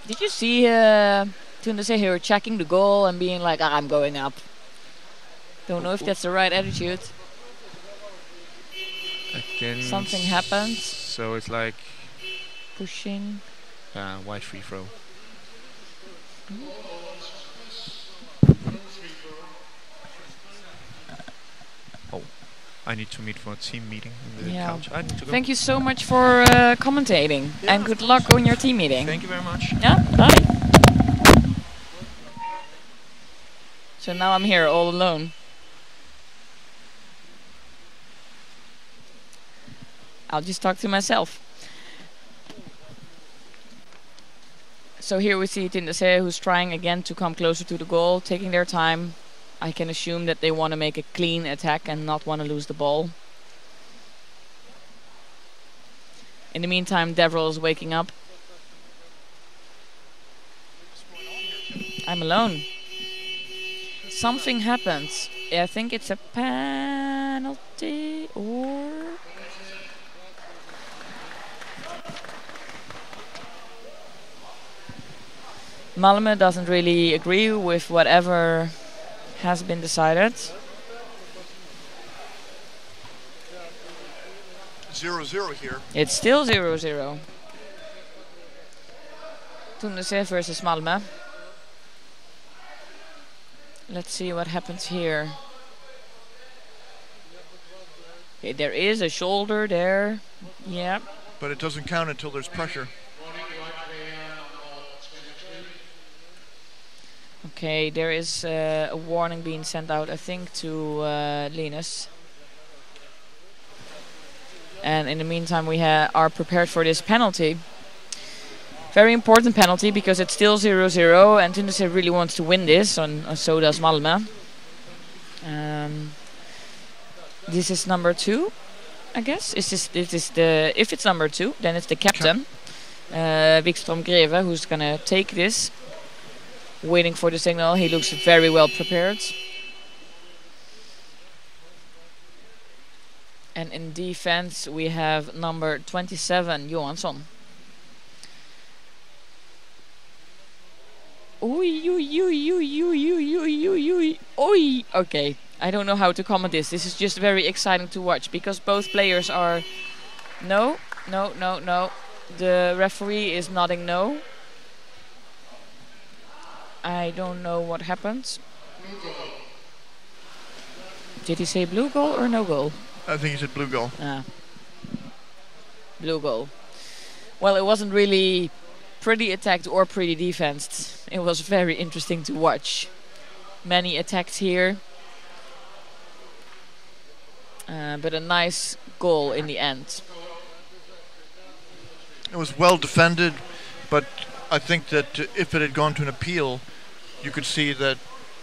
Speaker 2: Did you see Tudserne here checking the goal and being like, I'm going up? Don't know if that's the right attitude.
Speaker 3: Again,
Speaker 2: something happens.
Speaker 3: So it's like
Speaker 2: pushing.
Speaker 3: Wide free throw. I need to meet for a team meeting in the couch. I need to go.
Speaker 2: Thank you so much for commentating, and good luck on your team meeting.
Speaker 3: Thank you very much.
Speaker 2: Yeah, bye. So now I'm here all alone. I'll just talk to myself. So here we see Tudserne, who's trying again to come closer to the goal, taking their time. I can assume that they want to make a clean attack and not want to lose the ball. In the meantime, Devrel is waking up. I'm alone. Something happens. I think it's a penalty or... Malmo doesn't really agree with whatever has been decided.
Speaker 1: 0-0 here.
Speaker 2: It's still 0-0. Tudserne versus Malmo. Let's see what happens here. Okay, there is a shoulder there. Yeah.
Speaker 1: But it doesn't count until there's pressure.
Speaker 2: Okay, there is a warning being sent out, I think, to Linus. And in the meantime, we are prepared for this penalty. Very important penalty because it's still 0-0, and Tudserne really wants to win this, and so does Malmo. This is number 2, I guess. If it's number 2, then it's the captain, Wikström Greve, who's gonna take this. Waiting for the signal. He looks very well prepared. And in defense we have number 27, Johansson. Okay, I don't know how to comment this. This is just very exciting to watch because both players are... No. The referee is nodding no. I don't know what happened. Did he say blue goal or no goal?
Speaker 1: I think he said blue goal.
Speaker 2: Blue goal. Well, it wasn't really pretty attacked or pretty defensed. It was very interesting to watch. Many attacks here. But a nice goal in the end.
Speaker 1: It was well defended, but I think that if it had gone to an appeal, you could see that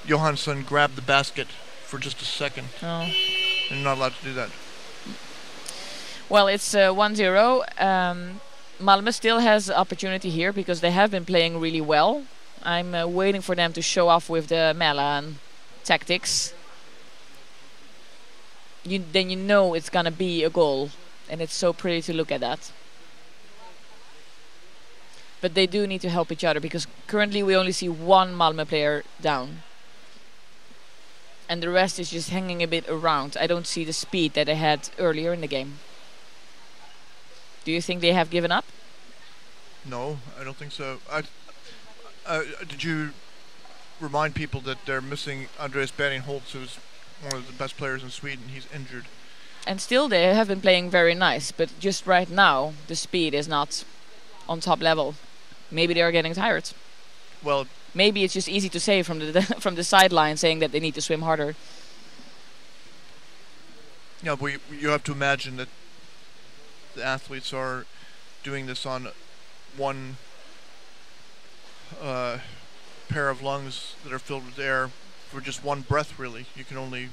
Speaker 1: Johansson grabbed the basket for just a second.
Speaker 2: Oh.
Speaker 1: And you're not allowed to do that.
Speaker 2: Well, it's 1-0. Malmo still has opportunity here because they have been playing really well. I'm waiting for them to show off with the Milan tactics. Then you know it's gonna be a goal, and it's so pretty to look at that. But they do need to help each other because currently we only see one Malmo player down. And the rest is just hanging a bit around. I don't see the speed that they had earlier in the game. Do you think they have given up?
Speaker 1: No, I don't think so. Did you remind people that they're missing Andreas Bergenholtz, who's one of the best players in Sweden? He's injured.
Speaker 2: And still they have been playing very nice, but just right now the speed is not on top level. Maybe they are getting tired.
Speaker 1: Well,
Speaker 2: maybe it's just easy to say from the from the sideline, saying that they need to swim harder.
Speaker 1: Yeah, but you have to imagine that the athletes are doing this on one pair of lungs that are filled with air for just one breath. Really, you can only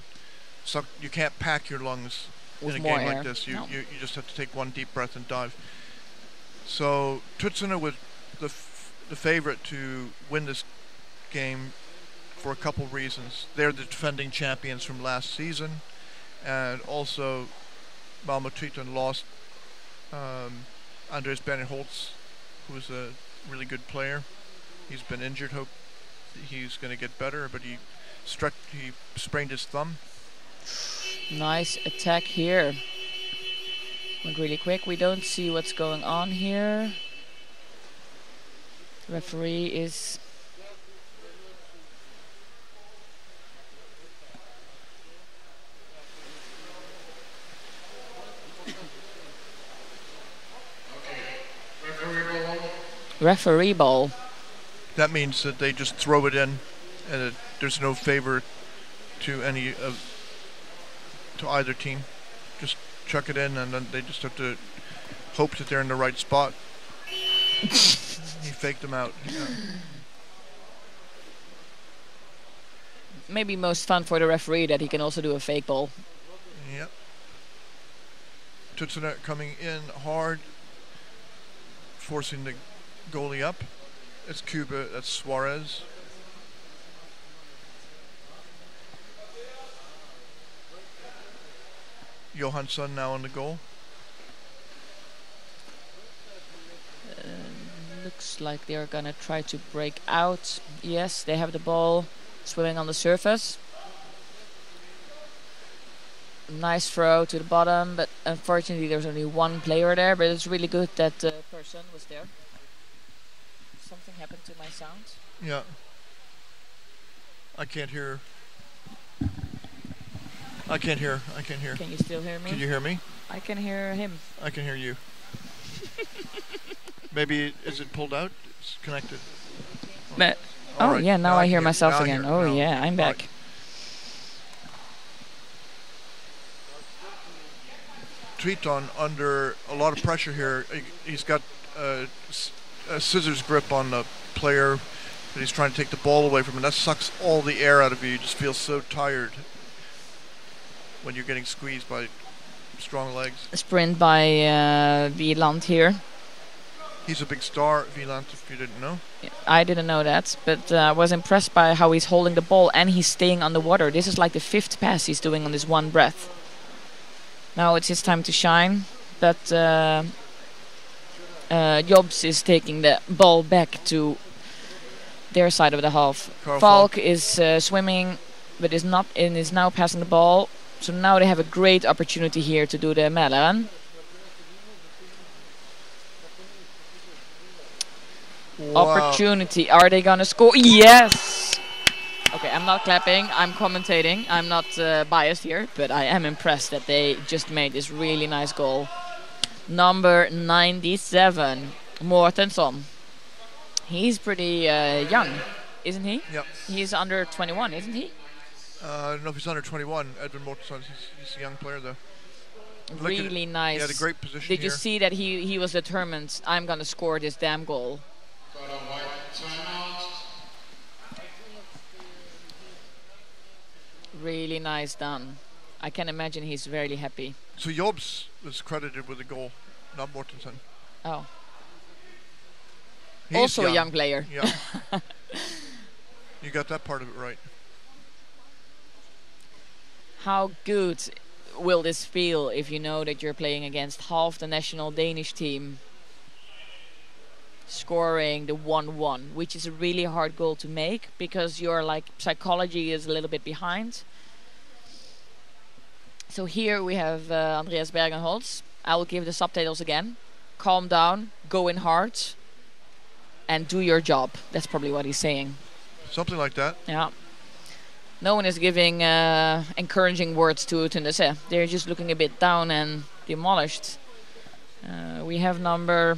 Speaker 1: suck. You can't pack your lungs
Speaker 2: with
Speaker 1: in a
Speaker 2: more
Speaker 1: game
Speaker 2: air.
Speaker 1: like this. You just have to take one deep breath and dive. So Tudserne was the favorite to win this game for a couple reasons. They're the defending champions from last season, and also Malmo Triton lost Andreas Bergenholtz, who is a really good player. He's been injured. Hope he's going to get better, but he sprained his thumb.
Speaker 2: Nice attack here. Went really quick. We don't see what's going on here. Referee is... Referee ball.
Speaker 1: That means that they just throw it in, and there's no favor to to either team. Just chuck it in, and then they just have to hope that they're in the right spot. He faked them out. Yeah.
Speaker 2: Maybe most fun for the referee that he can also do a fake ball.
Speaker 1: Yep. Tudserne coming in hard, forcing the goalie up. It's Cuba, that's Suarez. Johansson now on the goal.
Speaker 2: Looks like they're gonna try to break out. Yes, they have the ball swimming on the surface. Nice throw to the bottom, but unfortunately there's only one player there, but it's really good that person was there. Something happened to my sound.
Speaker 1: Yeah. I can't hear. I can't hear.
Speaker 2: Can you still hear me?
Speaker 1: Can you hear me?
Speaker 2: I can hear him.
Speaker 1: I can hear you. Maybe, is it pulled out? It's connected.
Speaker 2: But,
Speaker 1: All
Speaker 2: oh
Speaker 1: right.
Speaker 2: yeah, now I hear myself
Speaker 1: now
Speaker 2: again.
Speaker 1: I hear.
Speaker 2: Oh
Speaker 1: Now.
Speaker 2: yeah, I'm back.
Speaker 1: Right. Triton under a lot of pressure here. He's got a scissors grip on the player, but he's trying to take the ball away from him. That sucks all the air out of you. You just feel so tired when you're getting squeezed by strong legs.
Speaker 2: A sprint by Wieland here.
Speaker 1: He's a big star, Wieland, if you didn't know.
Speaker 2: I didn't know that, but I was impressed by how he's holding the ball and he's staying underwater. This is like the 5th pass he's doing on this one breath. Now it's his time to shine, but Jobs is taking the ball back to their side of the half. Falk is swimming, but is not and is now passing the ball. So now they have a great opportunity here to do the Mälaren.
Speaker 1: Wow.
Speaker 2: Opportunity. Are they gonna score? Yes! Okay, I'm not clapping, I'm commentating. I'm not biased here, but I am impressed that they just made this really nice goal. Number 97, Mortensson. He's pretty young, isn't he?
Speaker 1: Yep.
Speaker 2: He's under 21, isn't he?
Speaker 1: I don't know if he's under 21. Edwin Mortensen, he's a young player though.
Speaker 2: Really nice.
Speaker 1: He had a great position
Speaker 2: Did you
Speaker 1: here.
Speaker 2: see that he was determined, I'm gonna score this damn goal? Really nice done. I can imagine he's very happy.
Speaker 1: So Jobs was credited with the goal, not Mortensen.
Speaker 2: Oh.
Speaker 1: He's
Speaker 2: Also a young player.
Speaker 1: Yeah. You got that part of it right.
Speaker 2: How good will this feel if you know that you're playing against half the national Danish team scoring the 1-1, which is a really hard goal to make because your psychology is a little bit behind. So here we have Andreas Bergenholtz. I will give the subtitles again. Calm down, go in hard, and do your job. That's probably what he's saying.
Speaker 1: Something like that.
Speaker 2: Yeah. No one is giving encouraging words to Tudserne. They're just looking a bit down and demolished. We have number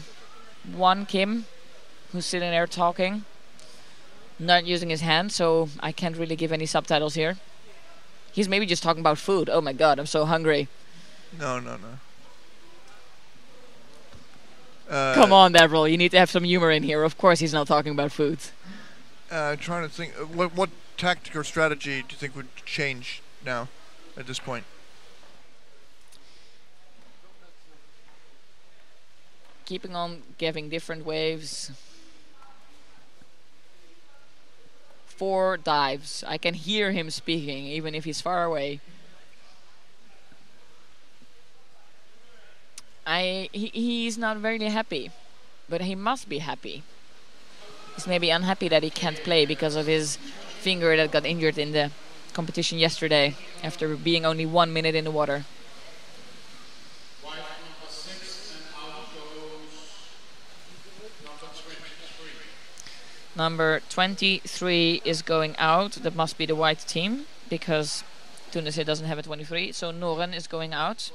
Speaker 2: 1, Kim, who's sitting there talking, not using his hand, so I can't really give any subtitles here. He's maybe just talking about food. Oh my god, I'm so hungry.
Speaker 1: No.
Speaker 2: Come on, Devril, you need to have some humor in here. Of course he's not talking about food.
Speaker 1: Trying to think, what tactic or strategy do you think would change now at this point?
Speaker 2: Keeping on giving different waves. 4 dives. I can hear him speaking even if he's far away. He's not very happy, but he must be happy. He's maybe unhappy that he can't play because of his finger that got injured in the competition yesterday after being only 1 minute in the water. Number 23 is going out. That must be the white team because Tudserne doesn't have a 23. So Noren is going out.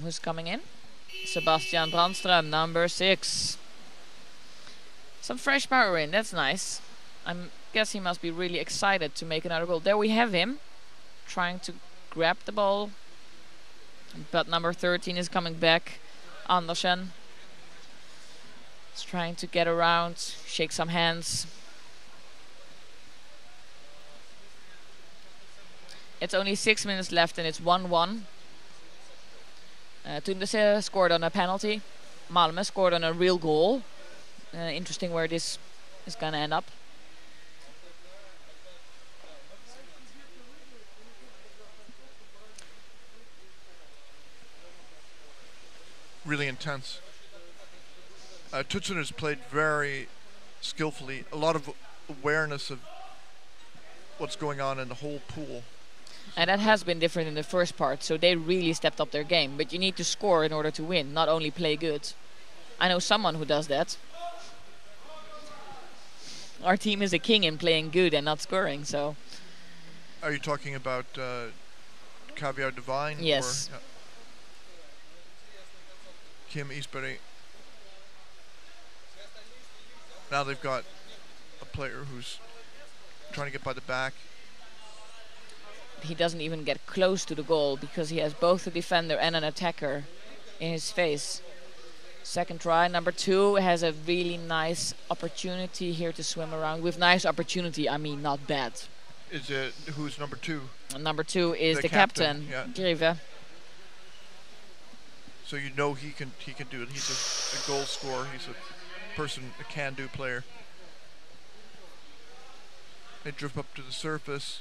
Speaker 2: Who's coming in? Sebastian Brandström, number 6. Some fresh power in. That's nice. I'm guess he must be really excited to make another goal. There we have him, trying to grab the ball. But number 13 is coming back. Andersen is trying to get around, shake some hands. It's only 6 minutes left and it's 1-1. Tudserne scored on a penalty. Malmo scored on a real goal. Interesting where this is going to end up.
Speaker 1: Really intense. Tudserne has played very skillfully. A lot of awareness of what's going on in the whole pool.
Speaker 2: And that has been different in the first part, so they really stepped up their game. But you need to score in order to win, not only play good. I know someone who does that. Our team is a king in playing good and not scoring, so...
Speaker 1: Are you talking about Caviar Divine?
Speaker 2: Yes.
Speaker 1: Or, Kim Isberg. Now they've got a player who's trying to get by the back.
Speaker 2: He doesn't even get close to the goal because he has both a defender and an attacker in his face. Second try, number 2 has a really nice opportunity here to swim around. With nice opportunity, I mean not bad.
Speaker 1: Is it who's number 2?
Speaker 2: And number 2 is the captain,
Speaker 1: yeah.
Speaker 2: Greve.
Speaker 1: So you know he can do it. He's a goal scorer. He's a can-do player. They drift up to the surface.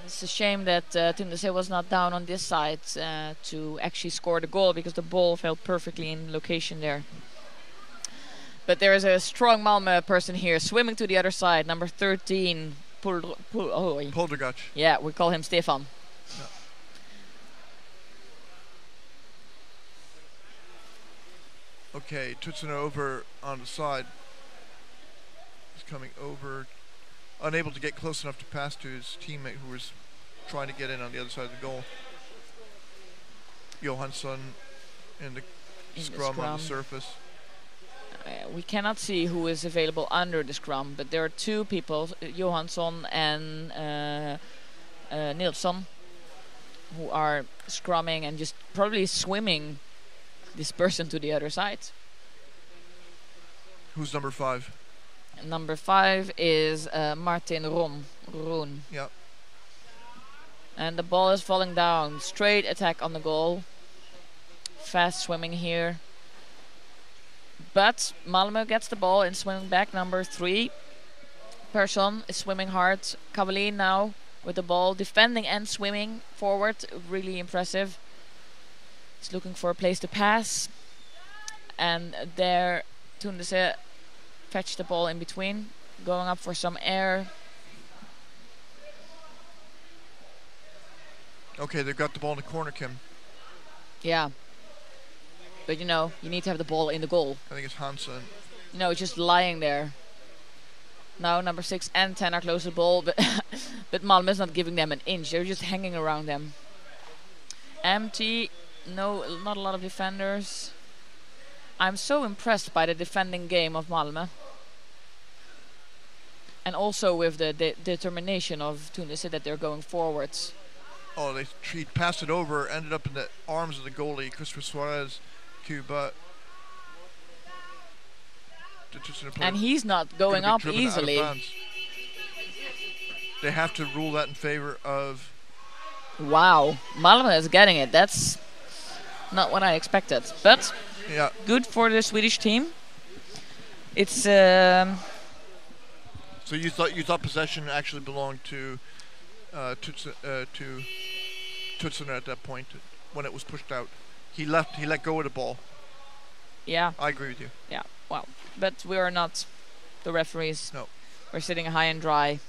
Speaker 2: It's a shame that Tudserne was not down on this side to actually score the goal because the ball fell perfectly in location there. But there is a strong Malmo person here swimming to the other side, number 13,
Speaker 1: Poldergach.
Speaker 2: Yeah, we call him Stefan.
Speaker 1: Yeah. Okay, Tudserne over on the side. He's coming over. Unable to get close enough to pass to his teammate who was trying to get in on the other side of the goal. Johansson in the scrum on the surface.
Speaker 2: We cannot see who is available under the scrum, but there are 2 people, Johansson and Nilsson, who are scrumming and just probably swimming this person to the other side.
Speaker 1: Who's number 5?
Speaker 2: Number 5 is Martin Roon.
Speaker 1: Yeah.
Speaker 2: And the ball is falling down. Straight attack on the goal. Fast swimming here. But Malmo gets the ball and swimming back. Number 3. Persson is swimming hard. Kavalin now with the ball. Defending and swimming forward. Really impressive. He's looking for a place to pass. And there Tudserne fetch the ball in between, going up for some air.
Speaker 1: Okay, they've got the ball in the corner, Kim.
Speaker 2: Yeah. But you know, you need to have the ball in the goal.
Speaker 1: I think it's Hansen.
Speaker 2: You know, it's just lying there. Now number 6 and 10 are close to the ball, but but Malmö's not giving them an inch. They're just hanging around them. Empty. No, not a lot of defenders. I'm so impressed by the defending game of Malmö. And also with the determination of Tudserne that they're going forwards.
Speaker 1: Oh, they passed it over, ended up in the arms of the goalie, Christopher Suarez, Cuba.
Speaker 2: And he's not going up easily.
Speaker 1: They have to rule that in favor of...
Speaker 2: Wow, Malmö is getting it. That's not what I expected. But
Speaker 1: yeah,
Speaker 2: good for the Swedish team. It's...
Speaker 1: So you thought possession actually belonged to Tudserne at that point when it was pushed out. He let go of the ball.
Speaker 2: Yeah.
Speaker 1: I agree with you.
Speaker 2: Yeah. Well, but we are not the referees.
Speaker 1: No.
Speaker 2: We're sitting high and dry,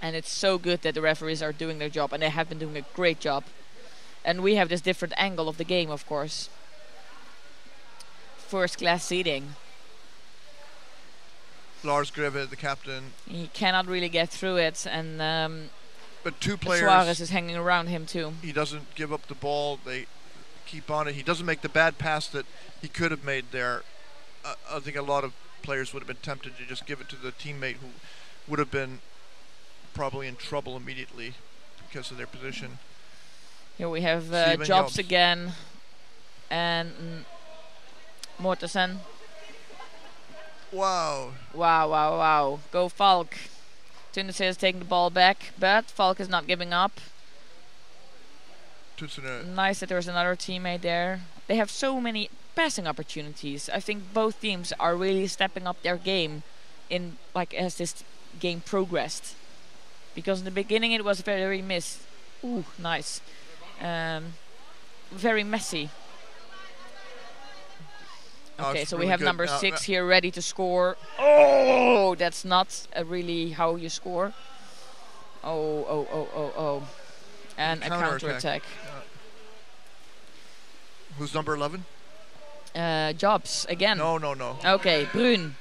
Speaker 2: and it's so good that the referees are doing their job, and they have been doing a great job. And we have this different angle of the game, of course. First class seating.
Speaker 1: Lars Greve, the captain.
Speaker 2: He cannot really get through it, and
Speaker 1: but 2 players.
Speaker 2: Suarez is hanging around him too.
Speaker 1: He doesn't give up the ball. They keep on it. He doesn't make the bad pass that he could have made there. I think a lot of players would have been tempted to just give it to the teammate who would have been probably in trouble immediately because of their position.
Speaker 2: Here we have
Speaker 1: Steven
Speaker 2: Jobs
Speaker 1: Jobs.
Speaker 2: again. And Mortensen.
Speaker 1: Wow.
Speaker 2: Wow, wow, wow. Go Falk. Tudserne is taking the ball back, but Falk is not giving up.
Speaker 1: Tudserne.
Speaker 2: Nice that there's another teammate there. They have so many passing opportunities. I think both teams are really stepping up their game in as this game progressed. Because in the beginning it was very Ooh, nice. Very messy. Okay, so
Speaker 1: really
Speaker 2: we have
Speaker 1: good.
Speaker 2: number 6 here ready to score. Oh, that's not really how you score. Oh. And a counter-attack.
Speaker 1: Who's number 11?
Speaker 2: Jobs, again.
Speaker 1: No.
Speaker 2: Okay, Brun.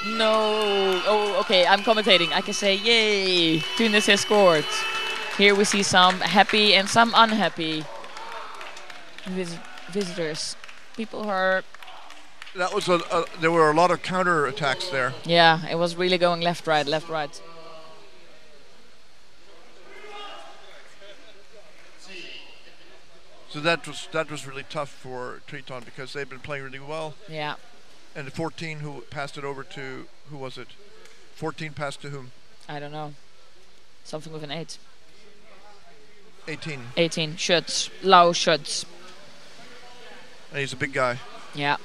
Speaker 2: No. Oh, okay, I'm commentating. I can say, yay, Tunis has scored. Here we see some happy and some unhappy visitors. People who are...
Speaker 1: That was there were a lot of counter attacks there.
Speaker 2: Yeah, it was really going left, right, left, right.
Speaker 1: So that was really tough for Triton because they've been playing really well.
Speaker 2: Yeah.
Speaker 1: And the 14 who passed it over to, who was it? 14 passed to whom?
Speaker 2: I don't know. Something with an 8.
Speaker 1: 18.
Speaker 2: 18. Schutz. Lau Schutz.
Speaker 1: And he's a big guy.
Speaker 2: Yeah.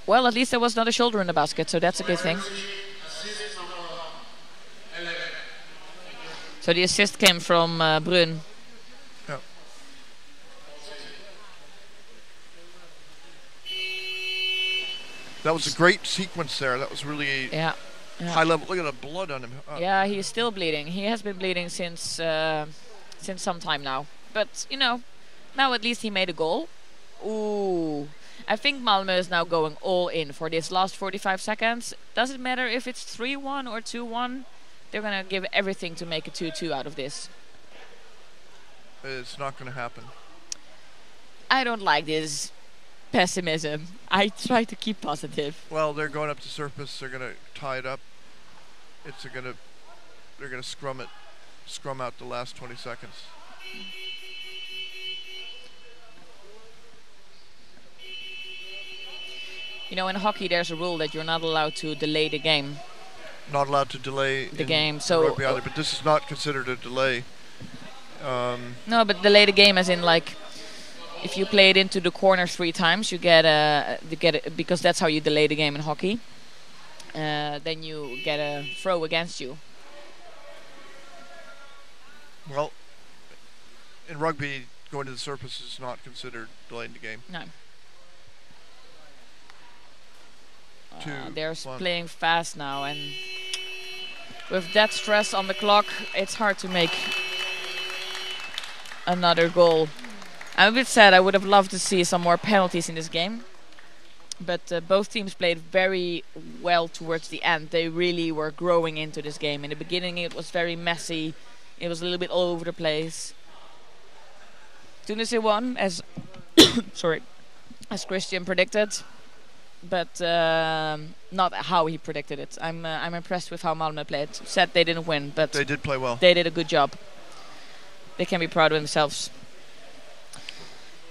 Speaker 2: Well, at least there was not a shoulder in the basket, so that's a good thing. So the assist came from Brun.
Speaker 1: Yeah. That was a great sequence there. That was really high level. Look at the blood on him.
Speaker 2: Yeah, he is still bleeding. He has been bleeding since some time now. But, you know, now at least he made a goal. Ooh. I think Malmo is now going all in for this last 45 seconds. Doesn't matter if it's 3-1 or 2-1. They're going to give everything to make a 2-2 out of this.
Speaker 1: It's not going to happen.
Speaker 2: I don't like this pessimism. I try to keep positive.
Speaker 1: Well, they're going up to surface. They're going to tie it up. They're going to scrum out the last 20 seconds.
Speaker 2: You know, in hockey, there's a rule that you're not allowed to delay the game.
Speaker 1: Not allowed to delay
Speaker 2: the game. So
Speaker 1: rugby either, but this is not considered a delay.
Speaker 2: No, but delay the game as in like, if you play it into the corner 3 times, you get because that's how you delay the game in hockey. Then you get a throw against you.
Speaker 1: Well, in rugby, going to the surface is not considered delaying the game.
Speaker 2: No.
Speaker 1: They're
Speaker 2: playing fast now, and with that stress on the clock, it's hard to make another goal. I'm a bit sad. I would have loved to see some more penalties in this game. But both teams played very well towards the end. They really were growing into this game. In the beginning, it was very messy. It was a little bit all over the place. Tunisia won, as as Christian predicted. But not how he predicted it. I'm impressed with how Malmo played. Sad they didn't win, but
Speaker 1: they did play well.
Speaker 2: They did a good job. They can be proud of themselves.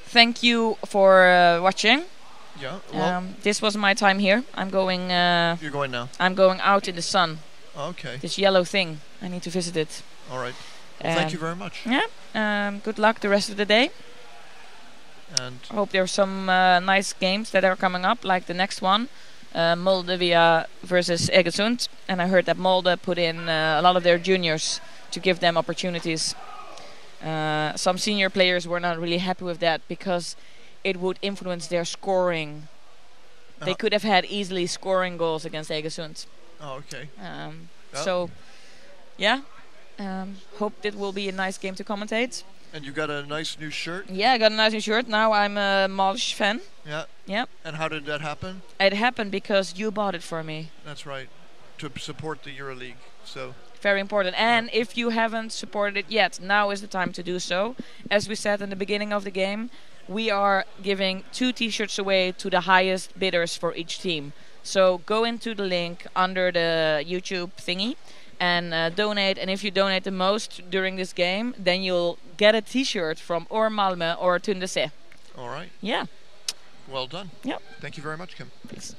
Speaker 2: Thank you for watching.
Speaker 1: Yeah. Well,
Speaker 2: this was my time here. I'm going.
Speaker 1: You're going now.
Speaker 2: I'm going out in the sun.
Speaker 1: Okay.
Speaker 2: This yellow thing. I need to visit it.
Speaker 1: All right. Well, thank you very much.
Speaker 2: Yeah. Good luck the rest of the day.
Speaker 1: And
Speaker 2: I hope there are some nice games that are coming up, like the next one, Moldavia versus Egersund. And I heard that Molde put in a lot of their juniors to give them opportunities. Some senior players were not really happy with that because it would influence their scoring. They could have had easily scoring goals against Egersund.
Speaker 1: Oh, okay.
Speaker 2: So, yeah. Hope it will be a nice game to commentate.
Speaker 1: And you got a nice new shirt?
Speaker 2: Yeah, I got a nice new shirt. Now I'm a Malsh fan.
Speaker 1: Yeah.
Speaker 2: Yep.
Speaker 1: And how did that happen?
Speaker 2: It happened because you bought it for me.
Speaker 3: That's right. To support the Euroleague. So
Speaker 2: very important. And if you haven't supported it yet, now is the time to do so. As we said in the beginning of the game, we are giving 2 t-shirts away to the highest bidders for each team. So go into the link under the YouTube thingy and donate. And if you donate the most during this game, then you'll get a T-shirt from or Malmö or Tudserne.
Speaker 1: All right.
Speaker 2: Yeah.
Speaker 1: Well done.
Speaker 2: Yep.
Speaker 1: Thank you very much, Kim.
Speaker 2: Thanks.